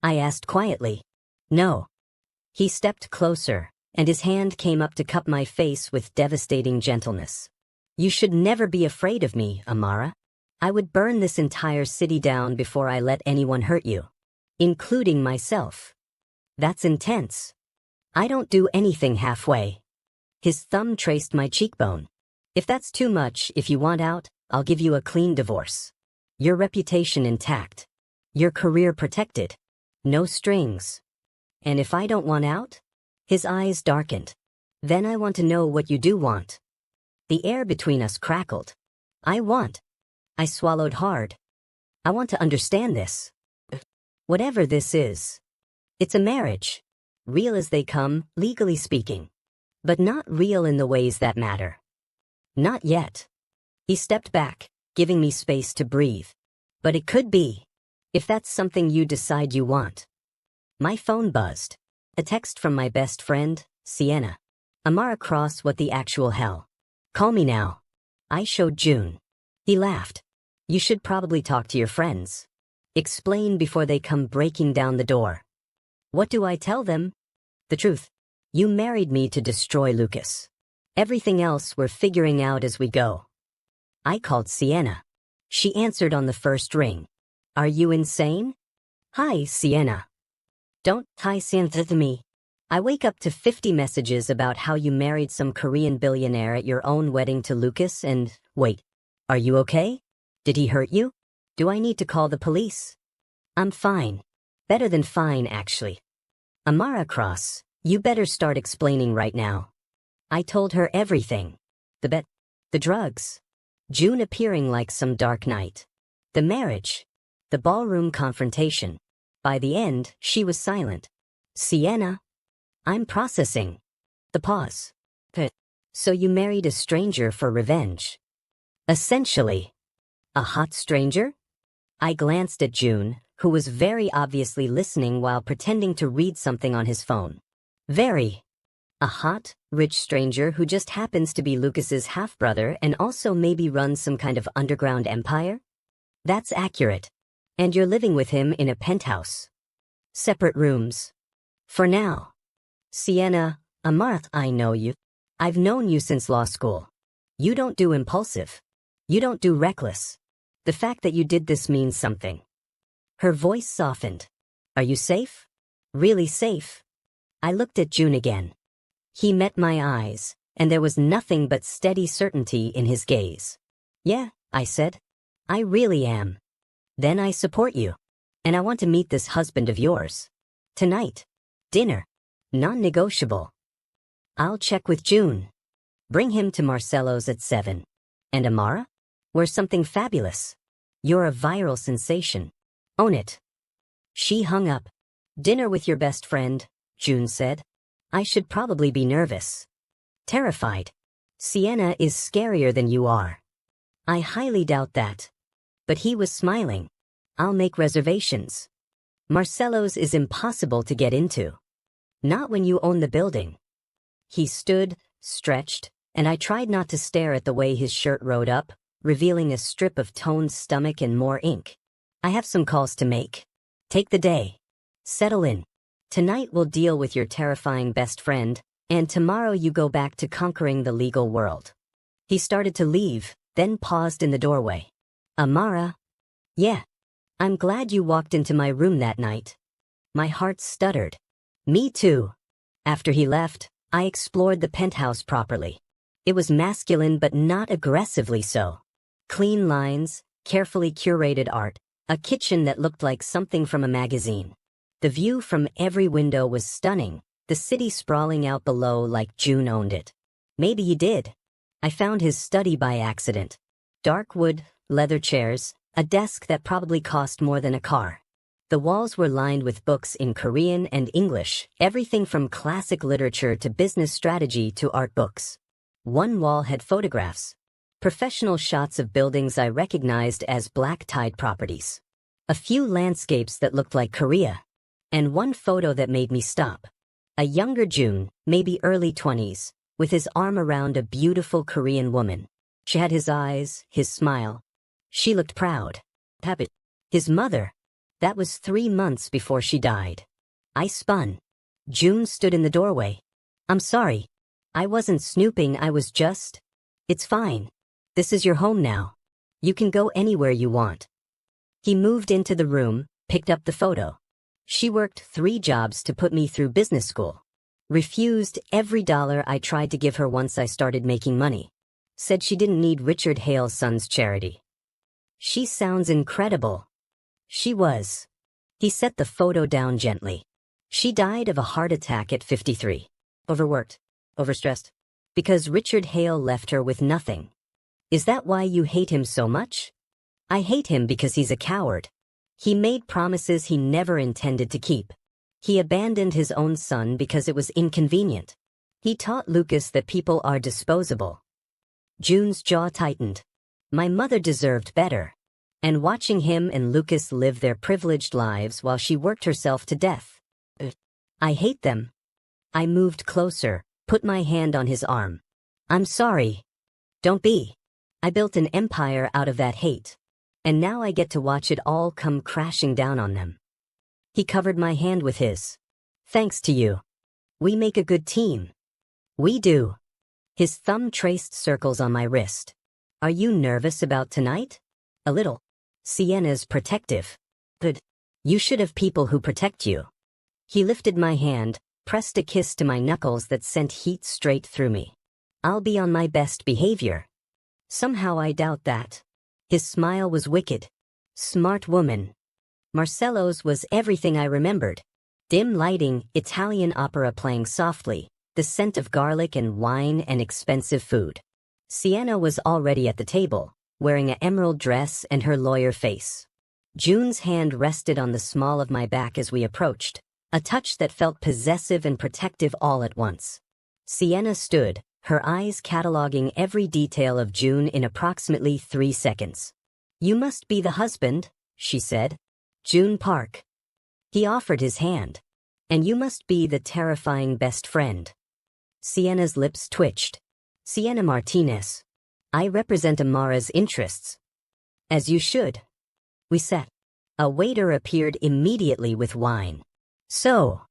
I asked quietly. No. He stepped closer, and his hand came up to cup my face with devastating gentleness. You should never be afraid of me, Amara. I would burn this entire city down before I let anyone hurt you. Including myself. That's intense. I don't do anything halfway. His thumb traced my cheekbone. If that's too much, if you want out, I'll give you a clean divorce. Your reputation intact. Your career protected. No strings. And if I don't want out? His eyes darkened. Then I want to know what you do want. The air between us crackled. I swallowed hard. I want to understand this. Whatever this is. It's a marriage. Real as they come, legally speaking. But not real in the ways that matter. Not yet. He stepped back, giving me space to breathe. But it could be. If that's something you decide you want. My phone buzzed. A text from my best friend, Sienna. Amara Cross, what the actual hell? Call me now. I showed June. He laughed. You should probably talk to your friends. Explain before they come breaking down the door. What do I tell them? The truth. You married me to destroy Lucas. Everything else we're figuring out as we go. I called Sienna. She answered on the first ring. Are you insane? Hi, Sienna. Don't tie Sienna to me. I wake up to 50 messages about how you married some Korean billionaire at your own wedding to Lucas and, wait, are you okay? Did he hurt you? Do I need to call the police? I'm fine. Better than fine, actually. Amara Cross, you better start explaining right now. I told her everything. The bet, the drugs. June appearing like some dark night. The marriage. The ballroom confrontation. By the end, she was silent. Sienna. I'm processing. The pause. So you married a stranger for revenge. Essentially. A hot stranger? I glanced at June, who was very obviously listening while pretending to read something on his phone. Very. A hot, rich stranger who just happens to be Lucas's half-brother and also maybe runs some kind of underground empire? That's accurate. And you're living with him in a penthouse. Separate rooms. For now. Sienna, Amara, I know you. I've known you since law school. You don't do impulsive. You don't do reckless. The fact that you did this means something. Her voice softened. Are you safe? Really safe? I looked at June again. He met my eyes, and there was nothing but steady certainty in his gaze. Yeah, I said. I really am. Then I support you. And I want to meet this husband of yours. Tonight. Dinner. Non-negotiable. I'll check with June. Bring him to Marcelo's at 7. And Amara? We're something fabulous. You're a viral sensation. Own it. She hung up. Dinner with your best friend, June said. I should probably be nervous. Terrified. Sienna is scarier than you are. I highly doubt that. But he was smiling. I'll make reservations. Marcelo's is impossible to get into. Not when you own the building. He stood, stretched, and I tried not to stare at the way his shirt rode up, revealing a strip of toned stomach and more ink. I have some calls to make. Take the day. Settle in. Tonight we'll deal with your terrifying best friend, and tomorrow you go back to conquering the legal world. He started to leave, then paused in the doorway. Amara? Yeah. I'm glad you walked into my room that night. My heart stuttered. Me too. After he left, I explored the penthouse properly. It was masculine but not aggressively so. Clean lines, carefully curated art, a kitchen that looked like something from a magazine. The view from every window was stunning, the city sprawling out below like June owned it. Maybe he did. I found his study by accident. Dark wood, leather chairs, a desk that probably cost more than a car. The walls were lined with books in Korean and English, everything from classic literature to business strategy to art books. One wall had photographs. Professional shots of buildings I recognized as black-tied properties. A few landscapes that looked like Korea. And one photo that made me stop. A younger June, maybe early 20s, with his arm around a beautiful Korean woman. She had his eyes, his smile. She looked proud. His mother. That was 3 months before she died. I spun. June stood in the doorway. I'm sorry. I wasn't snooping, I was just... It's fine. This is your home now. You can go anywhere you want. He moved into the room, picked up the photo. She worked 3 jobs to put me through business school. Refused every dollar I tried to give her once I started making money. Said she didn't need Richard Hale's son's charity. She sounds incredible. She was. He set the photo down gently. She died of a heart attack at 53. Overworked. Overstressed. Because Richard Hale left her with nothing. Is that why you hate him so much? I hate him because he's a coward. He made promises he never intended to keep. He abandoned his own son because it was inconvenient. He taught Lucas that people are disposable. June's jaw tightened. My mother deserved better. And watching him and Lucas live their privileged lives while she worked herself to death. I hate them. I moved closer, put my hand on his arm. I'm sorry. Don't be. I built an empire out of that hate. And now I get to watch it all come crashing down on them. He covered my hand with his. Thanks to you. We make a good team. We do. His thumb traced circles on my wrist. Are you nervous about tonight? A little. Sienna's protective. Good. You should have people who protect you. He lifted my hand, pressed a kiss to my knuckles that sent heat straight through me. I'll be on my best behavior. Somehow I doubt that. His smile was wicked. Smart woman. Marcello's was everything I remembered. Dim lighting, Italian opera playing softly, the scent of garlic and wine and expensive food. Sienna was already at the table, wearing an emerald dress and her lawyer face. June's hand rested on the small of my back as we approached, a touch that felt possessive and protective all at once. Sienna stood, her eyes cataloging every detail of June in approximately 3 seconds. You must be the husband, she said. June Park. He offered his hand. And you must be the terrifying best friend. Sienna's lips twitched. Sienna Martinez. I represent Amara's interests. As you should. We sat. A waiter appeared immediately with wine. So.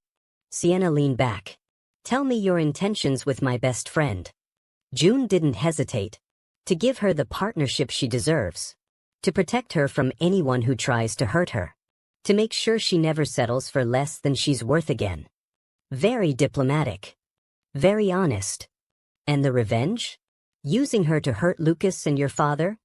Sienna leaned back. Tell me your intentions with my best friend. June didn't hesitate. To give her the partnership she deserves. To protect her from anyone who tries to hurt her. To make sure she never settles for less than she's worth again. Very diplomatic. Very honest. And the revenge? Using her to hurt Lucas and your father?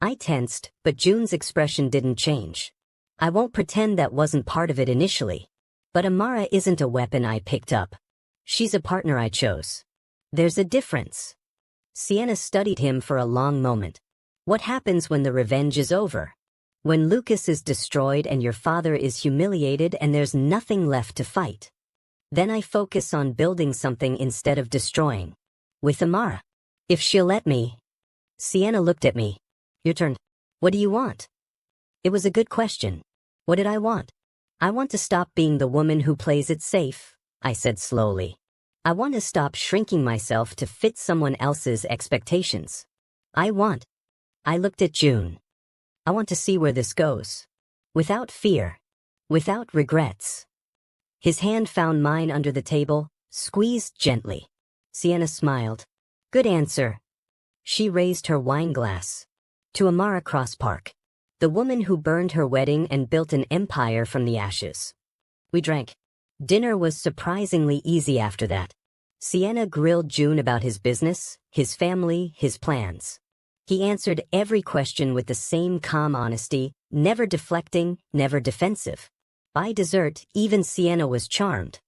I tensed, but June's expression didn't change. I won't pretend that wasn't part of it initially. But Amara isn't a weapon I picked up. She's a partner I chose. There's a difference. Sienna studied him for a long moment. What happens when the revenge is over? When Lucas is destroyed and your father is humiliated and there's nothing left to fight. Then I focus on building something instead of destroying. With Amara. If she'll let me. Sienna looked at me. Your turn. What do you want? It was a good question. What did I want? I want to stop being the woman who plays it safe, I said slowly. I want to stop shrinking myself to fit someone else's expectations. I looked at June. I want to see where this goes. Without fear. Without regrets. His hand found mine under the table, squeezed gently. Sienna smiled. Good answer. She raised her wine glass. To Amara Cross Park. The woman who burned her wedding and built an empire from the ashes. We drank. Dinner was surprisingly easy after that. Sienna grilled June about his business, his family, his plans. He answered every question with the same calm honesty, never deflecting, never defensive. By dessert, even Sienna was charmed.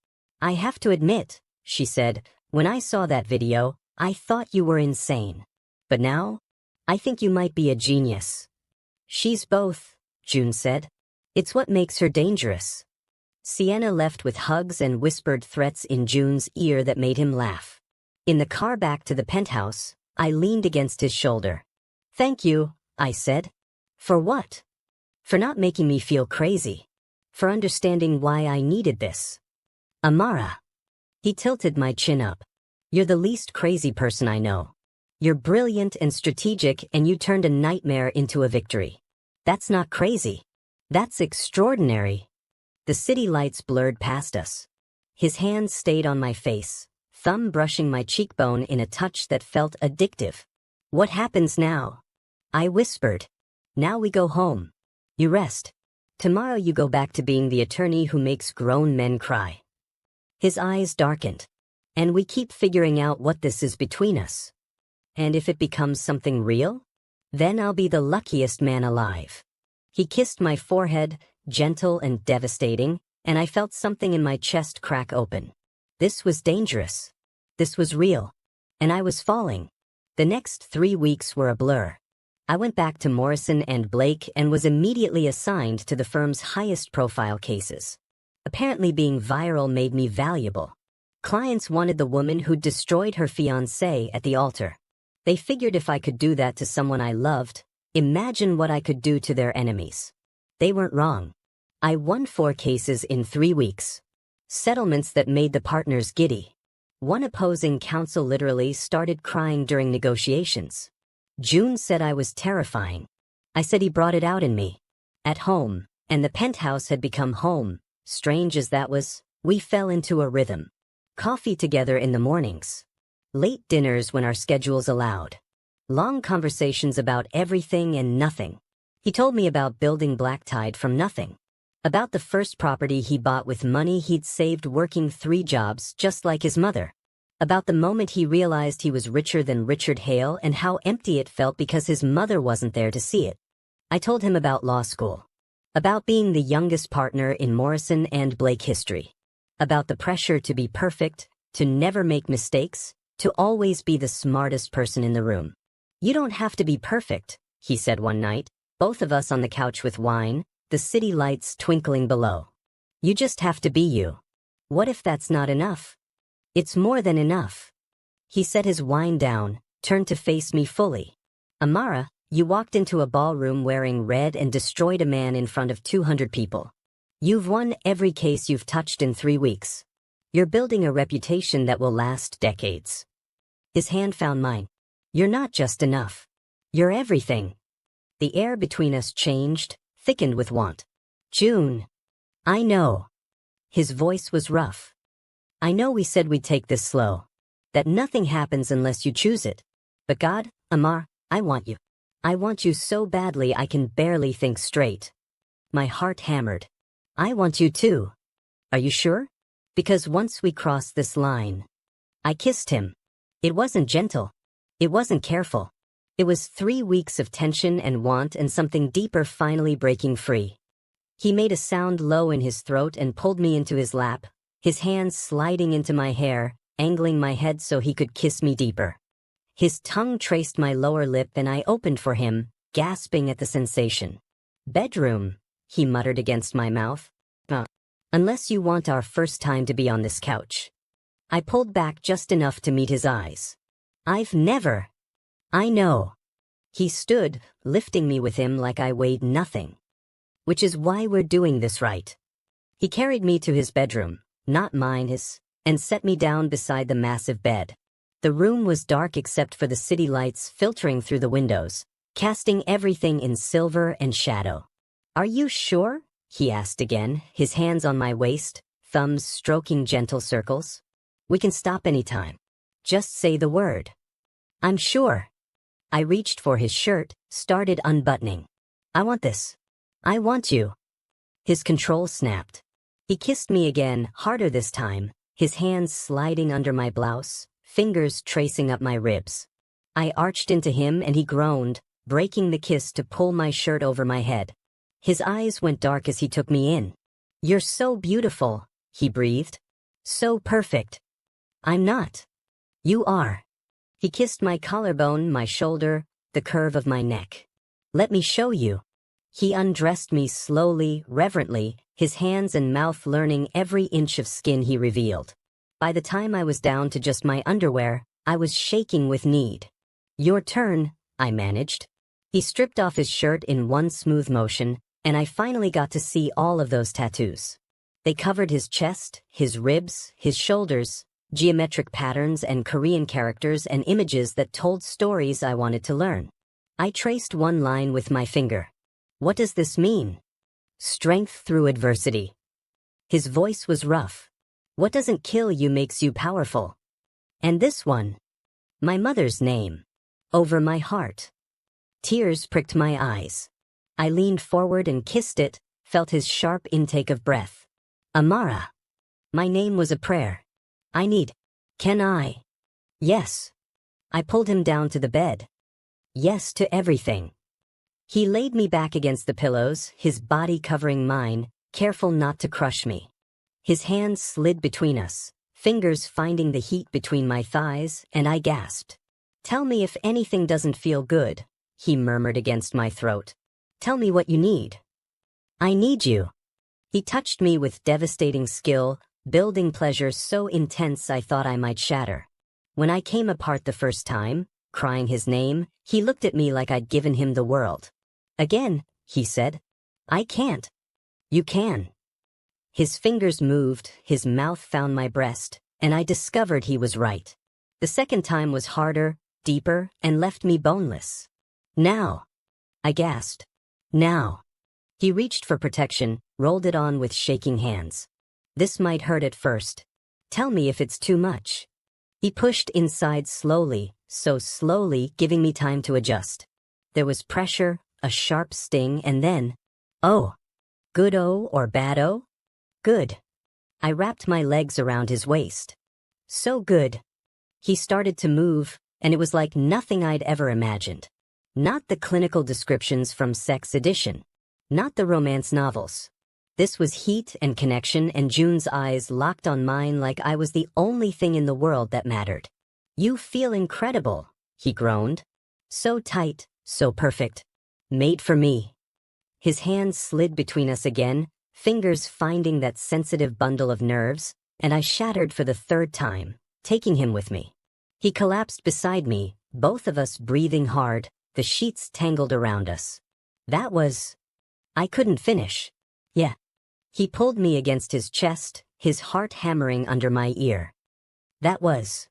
I have to admit, she said, when I saw that video, I thought you were insane. But now, I think you might be a genius. She's both, June said. It's what makes her dangerous. Sienna left with hugs and whispered threats in June's ear that made him laugh. In the car back to the penthouse, I leaned against his shoulder. Thank you, I said. For what? For not making me feel crazy. For understanding why I needed this. Amara. He tilted my chin up. You're the least crazy person I know. You're brilliant and strategic and you turned a nightmare into a victory. That's not crazy. That's extraordinary. The city lights blurred past us. His hand stayed on my face, thumb brushing my cheekbone in a touch that felt addictive. What happens now? I whispered. Now we go home. You rest. Tomorrow you go back to being the attorney who makes grown men cry. His eyes darkened. And we keep figuring out what this is between us. And if it becomes something real, then I'll be the luckiest man alive. He kissed my forehead, gentle and devastating, and I felt something in my chest crack open. This was dangerous. This was real. And I was falling. The next 3 weeks were a blur. I went back to Morrison and Blake and was immediately assigned to the firm's highest profile cases. Apparently being viral made me valuable. Clients wanted the woman who'd destroyed her fiancé at the altar. They figured if I could do that to someone I loved, imagine what I could do to their enemies. They weren't wrong. I won 4 cases in 3 weeks. Settlements that made the partners giddy. One opposing counsel literally started crying during negotiations. June said I was terrifying. I said he brought it out in me. At home, and the penthouse had become home. Strange as that was, we fell into a rhythm. Coffee together in the mornings. Late dinners when our schedules allowed. Long conversations about everything and nothing. He told me about building Black Tide from nothing. About the first property he bought with money he'd saved working 3 jobs just like his mother. About the moment he realized he was richer than Richard Hale and how empty it felt because his mother wasn't there to see it. I told him about law school. About being the youngest partner in Morrison and Blake history. About the pressure to be perfect, to never make mistakes, to always be the smartest person in the room. You don't have to be perfect, he said one night, both of us on the couch with wine, the city lights twinkling below. You just have to be you. What if that's not enough? It's more than enough. He set his wine down, turned to face me fully. Amara, you walked into a ballroom wearing red and destroyed a man in front of 200 people. You've won every case you've touched in 3 weeks. You're building a reputation that will last decades. His hand found mine. You're not just enough. You're everything. The air between us changed, thickened with want. June. I know. His voice was rough. I know we said we'd take this slow. That nothing happens unless you choose it. But God, Amar, I want you. I want you so badly I can barely think straight. My heart hammered. I want you too. Are you sure? Because once we crossed this line. I kissed him. It wasn't gentle. It wasn't careful. It was 3 weeks of tension and want and something deeper finally breaking free. He made a sound low in his throat and pulled me into his lap, his hands sliding into my hair, angling my head so he could kiss me deeper. His tongue traced my lower lip and I opened for him, gasping at the sensation. Bedroom, he muttered against my mouth. Unless you want our first time to be on this couch. I pulled back just enough to meet his eyes. I've never. I know. He stood, lifting me with him like I weighed nothing. Which is why we're doing this right. He carried me to his bedroom, not mine, his, and set me down beside the massive bed. The room was dark except for the city lights filtering through the windows, casting everything in silver and shadow. Are you sure? He asked again, his hands on my waist, thumbs stroking gentle circles. We can stop anytime. Just say the word. I'm sure. I reached for his shirt, started unbuttoning. I want this. I want you. His control snapped. He kissed me again, harder this time, his hands sliding under my blouse, fingers tracing up my ribs. I arched into him and he groaned, breaking the kiss to pull my shirt over my head. His eyes went dark as he took me in. You're so beautiful, he breathed. So perfect. I'm not. You are. He kissed my collarbone, my shoulder, the curve of my neck. Let me show you. He undressed me slowly, reverently, his hands and mouth learning every inch of skin he revealed. By the time I was down to just my underwear, I was shaking with need. Your turn, I managed. He stripped off his shirt in one smooth motion, and I finally got to see all of those tattoos. They covered his chest, his ribs, his shoulders, geometric patterns and Korean characters and images that told stories I wanted to learn. I traced one line with my finger. What does this mean? Strength through adversity. His voice was rough. What doesn't kill you makes you powerful. And this one. My mother's name. Over my heart. Tears pricked my eyes. I leaned forward and kissed it, felt his sharp intake of breath. Amara. My name was a prayer. I need. Can I? Yes. I pulled him down to the bed. Yes to everything. He laid me back against the pillows, his body covering mine, careful not to crush me. His hands slid between us, fingers finding the heat between my thighs, and I gasped. Tell me if anything doesn't feel good, he murmured against my throat. Tell me what you need. I need you. He touched me with devastating skill, building pleasure so intense I thought I might shatter. When I came apart the first time, crying his name, he looked at me like I'd given him the world. Again, he said. I can't. You can. His fingers moved, his mouth found my breast, and I discovered he was right. The second time was harder, deeper, and left me boneless. Now. I gasped. Now. He reached for protection, rolled it on with shaking hands. This might hurt at first. Tell me if it's too much. He pushed inside slowly, so slowly, giving me time to adjust. There was pressure, a sharp sting, and then, oh. Good-o or bad-o? Good. I wrapped my legs around his waist. So good. He started to move, and it was like nothing I'd ever imagined. Not the clinical descriptions from Sex Edition. Not the romance novels. This was heat and connection, and June's eyes locked on mine like I was the only thing in the world that mattered. You feel incredible, he groaned. So tight, so perfect. Made for me. His hands slid between us again, fingers finding that sensitive bundle of nerves, and I shattered for the third time, taking him with me. He collapsed beside me, both of us breathing hard, the sheets tangled around us. That was... I couldn't finish. Yeah. He pulled me against his chest, his heart hammering under my ear. That was...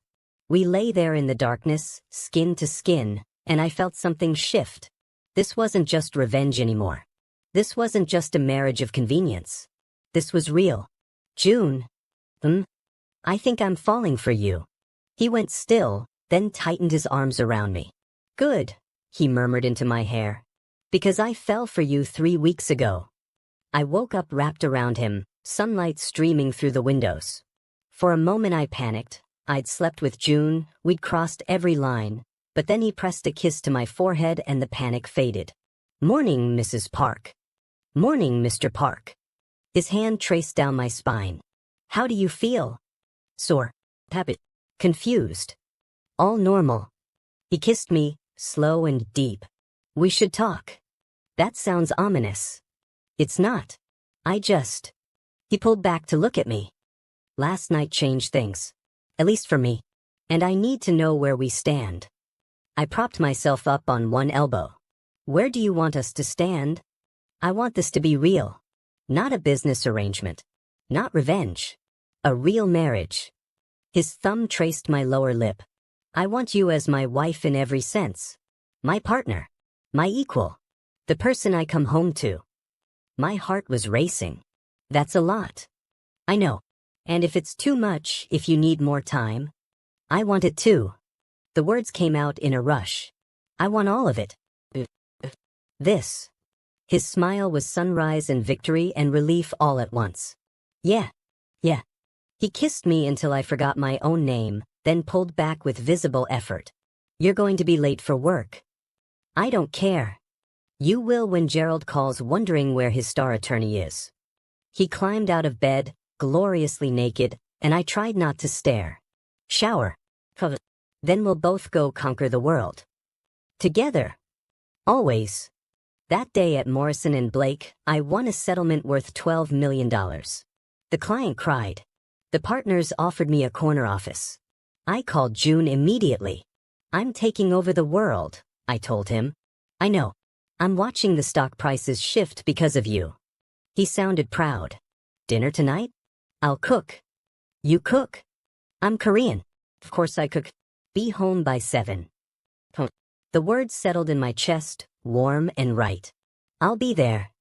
We lay there in the darkness, skin to skin, and I felt something shift. This wasn't just revenge anymore. This wasn't just a marriage of convenience. This was real. June. I think I'm falling for you. He went still, then tightened his arms around me. Good, he murmured into my hair. Because I fell for you 3 weeks ago. I woke up wrapped around him, sunlight streaming through the windows. For a moment I panicked. I'd slept with June, we'd crossed every line, but then he pressed a kiss to my forehead and the panic faded. Morning, Mrs. Park. Morning, Mr. Park. His hand traced down my spine. How do you feel? Sore. Habit. Confused. All normal. He kissed me, slow and deep. We should talk. That sounds ominous. It's not. He pulled back to look at me. Last night changed things. At least for me. And I need to know where we stand. I propped myself up on one elbow. Where do you want us to stand? I want this to be real. Not a business arrangement. Not revenge. A real marriage. His thumb traced my lower lip. I want you as my wife in every sense. My partner. My equal. The person I come home to. My heart was racing. That's a lot. I know. And if it's too much, if you need more time, I want it too. The words came out in a rush. I want all of it. This. His smile was sunrise and victory and relief all at once. Yeah. He kissed me until I forgot my own name, then pulled back with visible effort. You're going to be late for work. I don't care. You will when Gerald calls wondering where his star attorney is. He climbed out of bed, gloriously naked, and I tried not to stare. Shower. Then we'll both go conquer the world. Together. Always. That day at Morrison and Blake, I won a settlement worth $12 million. The client cried. The partners offered me a corner office. I called June immediately. I'm taking over the world, I told him. I know. I'm watching the stock prices shift because of you. He sounded proud. Dinner tonight? I'll cook. You cook? I'm Korean. Of course I cook. Be home by 7. The words settled in my chest, warm and right. I'll be there.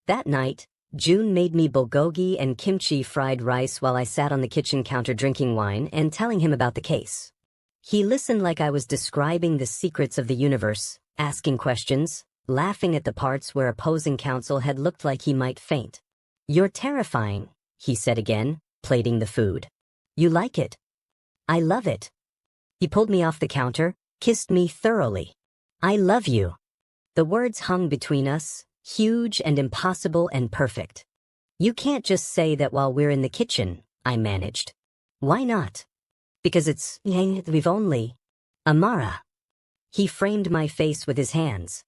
That night, June made me bulgogi and kimchi fried rice while I sat on the kitchen counter drinking wine and telling him about the case. He listened like I was describing the secrets of the universe, asking questions, laughing at the parts where opposing counsel had looked like he might faint. You're terrifying, he said again, plating the food. You like it? I love it. He pulled me off the counter, kissed me thoroughly. I love you. The words hung between us, huge and impossible and perfect. You can't just say that while we're in the kitchen, I managed. Why not? Because we've only. Amara. He framed my face with his hands.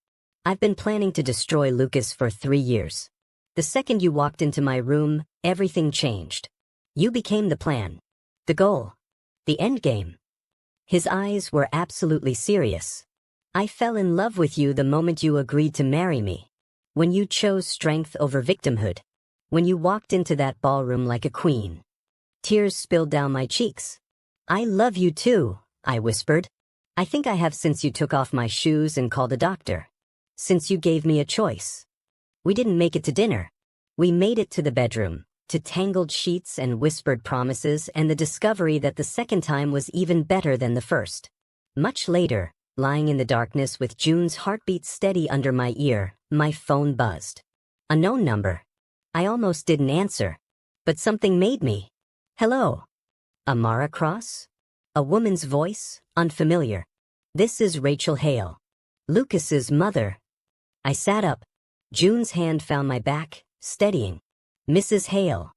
I've been planning to destroy Lucas for 3 years. The second you walked into my room, everything changed. You became the plan. The goal. The end game. His eyes were absolutely serious. I fell in love with you the moment you agreed to marry me. When you chose strength over victimhood. When you walked into that ballroom like a queen. Tears spilled down my cheeks. I love you too, I whispered. I think I have since you took off my shoes and called a doctor. Since you gave me a choice. We didn't make it to dinner. We made it to the bedroom, to tangled sheets and whispered promises and the discovery that the second time was even better than the first. Much later, lying in the darkness with June's heartbeat steady under my ear, my phone buzzed. A known number. I almost didn't answer. But something made me. Hello. Amara Cross? A woman's voice, unfamiliar. This is Rachel Hale. Lucas's mother. I sat up. June's hand found my back, steadying. Mrs. Hale.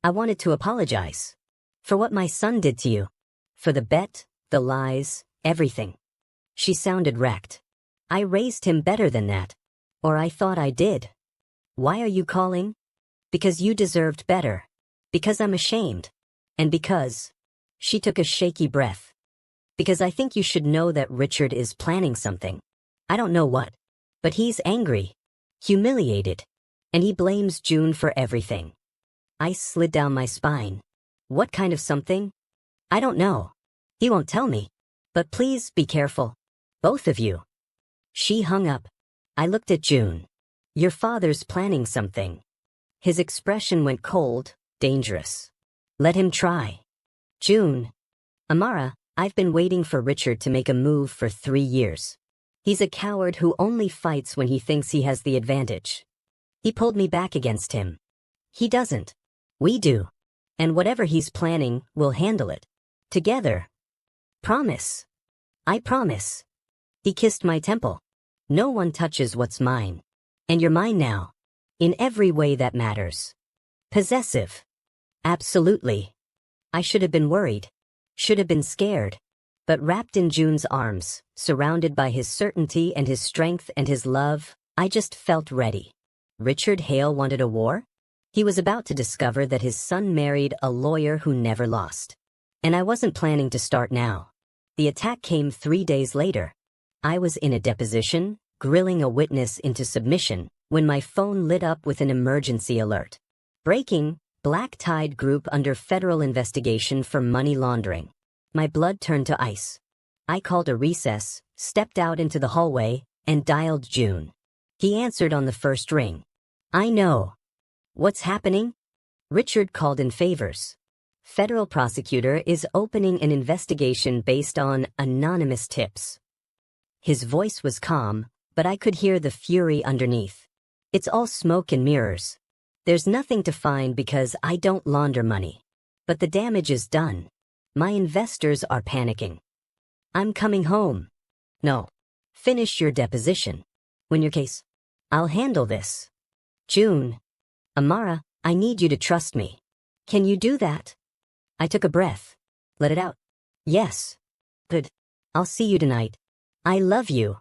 I wanted to apologize. For what my son did to you. For the bet, the lies, everything. She sounded wrecked. I raised him better than that. Or I thought I did. Why are you calling? Because you deserved better. Because I'm ashamed. And because... She took a shaky breath. Because I think you should know that Richard is planning something. I don't know what. But he's angry. Humiliated. And he blames June for everything. Ice slid down my spine. What kind of something? I don't know. He won't tell me. But please be careful. Both of you. She hung up. I looked at June. Your father's planning something. His expression went cold, dangerous. Let him try. June. Amara, I've been waiting for Richard to make a move for 3 years. He's a coward who only fights when he thinks he has the advantage. He pulled me back against him. He doesn't. We do. And whatever he's planning, we'll handle it. Together. Promise. I promise. He kissed my temple. No one touches what's mine. And you're mine now. In every way that matters. Possessive. Absolutely. I should have been worried. Should have been scared. But wrapped in June's arms, surrounded by his certainty and his strength and his love, I just felt ready. Richard Hale wanted a war? He was about to discover that his son married a lawyer who never lost. And I wasn't planning to start now. The attack came 3 days later. I was in a deposition, grilling a witness into submission, when my phone lit up with an emergency alert. Breaking, Black Tide Group under federal investigation for money laundering. My blood turned to ice. I called a recess, stepped out into the hallway, and dialed June. He answered on the first ring. I know. What's happening? Richard called in favors. Federal prosecutor is opening an investigation based on anonymous tips. His voice was calm, but I could hear the fury underneath. It's all smoke and mirrors. There's nothing to find because I don't launder money. But the damage is done. My investors are panicking. I'm coming home. No. Finish your deposition. Win your case. I'll handle this. June. Amara, I need you to trust me. Can you do that? I took a breath. Let it out. Yes. Good. I'll see you tonight. I love you.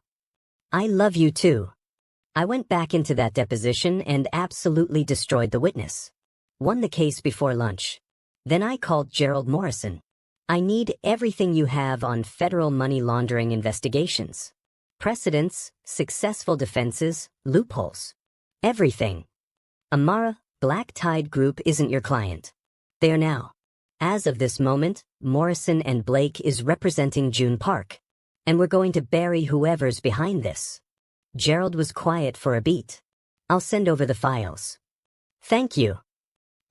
I love you too. I went back into that deposition and absolutely destroyed the witness. Won the case before lunch. Then I called Gerald Morrison. I need everything you have on federal money laundering investigations. Precedents, successful defenses, loopholes. Everything. Amara, Black Tide Group isn't your client. They are now. As of this moment, Morrison and Blake is representing June Park. And we're going to bury whoever's behind this. Gerald was quiet for a beat. I'll send over the files. Thank you.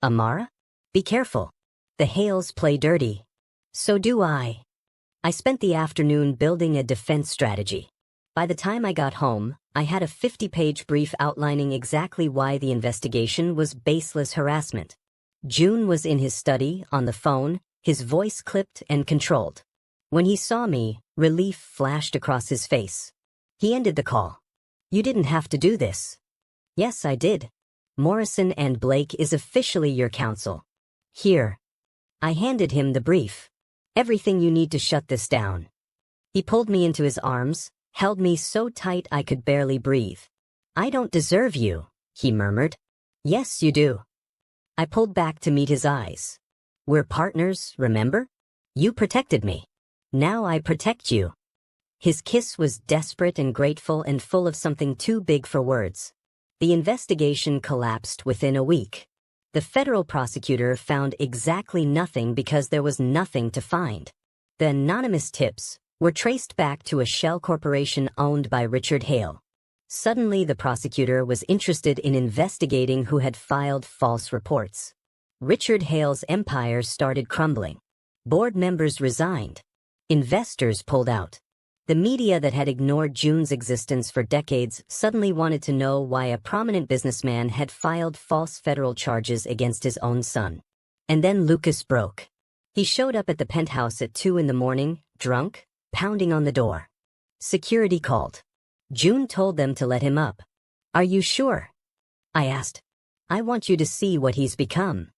Amara? Be careful. The Hales play dirty. So do I. I spent the afternoon building a defense strategy. By the time I got home, I had a 50-page brief outlining exactly why the investigation was baseless harassment. June was in his study, on the phone, his voice clipped and controlled. When he saw me, relief flashed across his face. He ended the call. "You didn't have to do this." "Yes, I did. Morrison and Blake is officially your counsel. Here." I handed him the brief. "Everything you need to shut this down." He pulled me into his arms, held me so tight I could barely breathe. "I don't deserve you," he murmured. "Yes, you do." I pulled back to meet his eyes. "We're partners, remember? You protected me. Now I protect you." His kiss was desperate and grateful and full of something too big for words. The investigation collapsed within a week. The federal prosecutor found exactly nothing because there was nothing to find. The anonymous tips were traced back to a shell corporation owned by Richard Hale. Suddenly, the prosecutor was interested in investigating who had filed false reports. Richard Hale's empire started crumbling. Board members resigned. Investors pulled out. The media that had ignored June's existence for decades suddenly wanted to know why a prominent businessman had filed false federal charges against his own son. And then Lucas broke. He showed up at the penthouse at 2 a.m, drunk, pounding on the door. Security called. June told them to let him up. "Are you sure?" I asked. "I want you to see what he's become."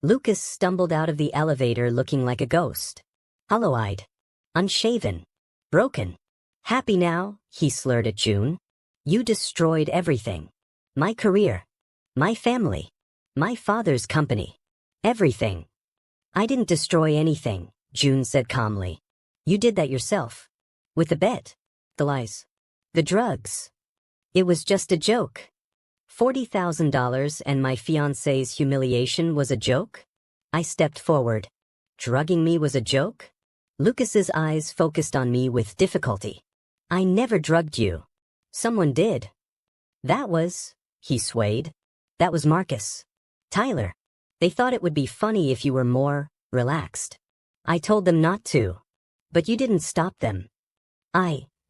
Lucas stumbled out of the elevator looking like a ghost. Hollow-eyed. Unshaven. Broken. "Happy now?" he slurred at June. "You destroyed everything. My career. My family. My father's company. Everything." "I didn't destroy anything," June said calmly. "You did that yourself. With the bet. The lies. The drugs. It was just a joke." $40,000 and my fiancé's humiliation was a joke? I stepped forward. Drugging me was a joke? Lucas's eyes focused on me with difficulty. "I never drugged you. Someone did." He swayed. "That was Marcus. Tyler. They thought it would be funny if you were more relaxed. I told them not to. But you didn't stop them."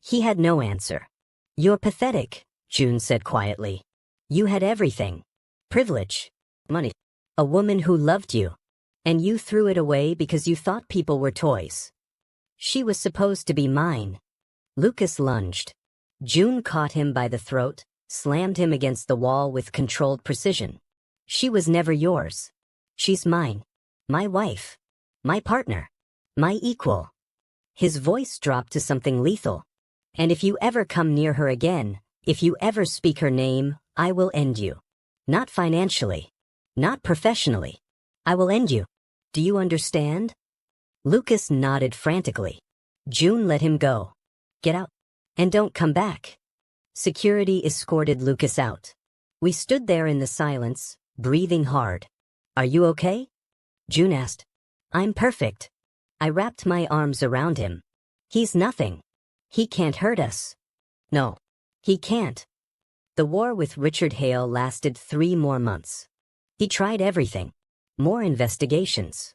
He had no answer. "You're pathetic," June said quietly. "You had everything. Privilege. Money. A woman who loved you. And you threw it away because you thought people were toys. She was supposed to be mine." Lucas lunged. June caught him by the throat, slammed him against the wall with controlled precision. "She was never yours. She's mine. My wife. My partner. My equal." His voice dropped to something lethal. "And if you ever come near her again, if you ever speak her name, I will end you. Not financially. Not professionally. I will end you. Do you understand?" Lucas nodded frantically. June let him go. "Get out. And don't come back." Security escorted Lucas out. We stood there in the silence, breathing hard. "Are you okay?" June asked. "I'm perfect." I wrapped my arms around him. "He's nothing. He can't hurt us." "No. He can't." The war with Richard Hale lasted 3 more months. He tried everything. More investigations.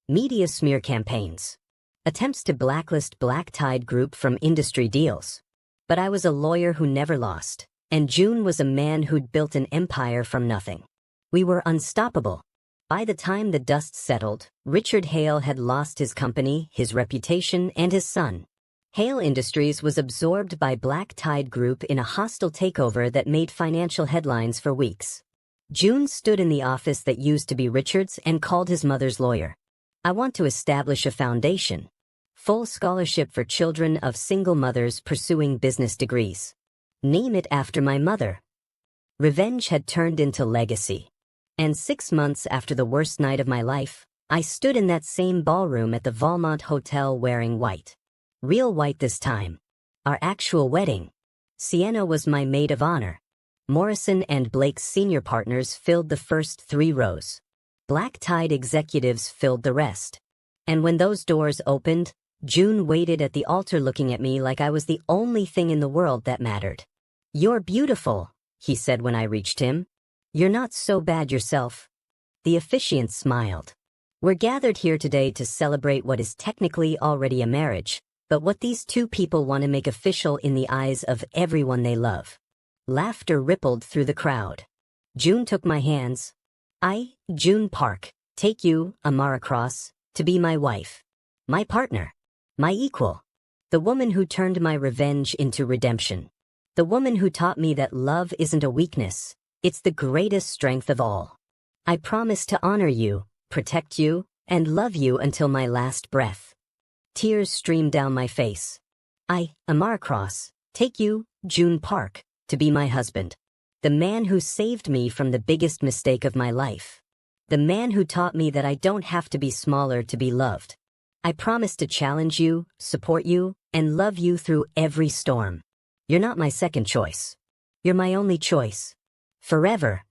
Media smear campaigns. Attempts to blacklist Black Tide Group from industry deals. But I was a lawyer who never lost, and June was a man who'd built an empire from nothing. We were unstoppable. By the time the dust settled, Richard Hale had lost his company, his reputation, and his son. Hale Industries was absorbed by Black Tide Group in a hostile takeover that made financial headlines for weeks. June stood in the office that used to be Richard's and called his mother's lawyer. "I want to establish a foundation. Full scholarship for children of single mothers pursuing business degrees. Name it after my mother." Revenge had turned into legacy. And 6 months after the worst night of my life, I stood in that same ballroom at the Valmont Hotel wearing white. Real white this time. Our actual wedding. Sienna was my maid of honor. Morrison and Blake's senior partners filled the first 3 rows. Black Tide executives filled the rest. And when those doors opened, June waited at the altar looking at me like I was the only thing in the world that mattered. "You're beautiful," he said when I reached him. "You're not so bad yourself." The officiant smiled. "We're gathered here today to celebrate what is technically already a marriage, but what these 2 people want to make official in the eyes of everyone they love." Laughter rippled through the crowd. June took my hands. "I, June Park, take you, Amara Cross, to be my wife, my partner, my equal. The woman who turned my revenge into redemption. The woman who taught me that love isn't a weakness, it's the greatest strength of all. I promise to honor you, protect you, and love you until my last breath. Tears streamed down my face. I, Amar Cross, take you, June Park, to be my husband. The man who saved me from the biggest mistake of my life. The man who taught me that I don't have to be smaller to be loved. I promise to challenge you, support you, and love you through every storm. You're not my second choice. You're my only choice. Forever.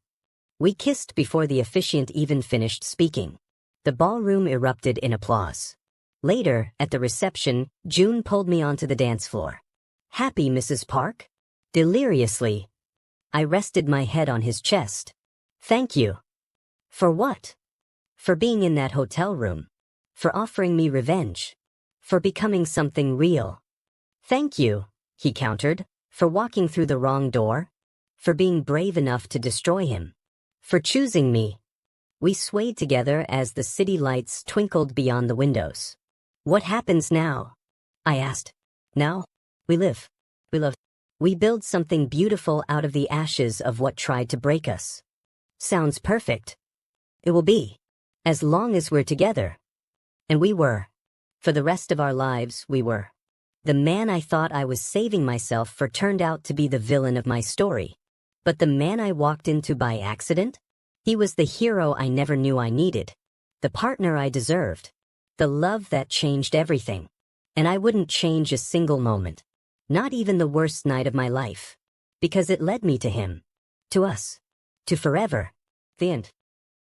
We kissed before the officiant even finished speaking. The ballroom erupted in applause. Later, at the reception, June pulled me onto the dance floor. Happy, Mrs. Park? Deliriously. I rested my head on his chest. Thank you. For what? For being in that hotel room. For offering me revenge. For becoming something real. Thank you, he countered, for walking through the wrong door. For being brave enough to destroy him. For choosing me. We swayed together as the city lights twinkled beyond the windows. What happens now? I asked. Now? We live. We love. We build something beautiful out of the ashes of what tried to break us. Sounds perfect. It will be. As long as we're together. And we were. For the rest of our lives, we were. The man I thought I was saving myself for turned out to be the villain of my story. But the man I walked into by accident? He was the hero I never knew I needed. The partner I deserved. The love that changed everything. And I wouldn't change a single moment. Not even the worst night of my life. Because it led me to him. To us. To forever. The end.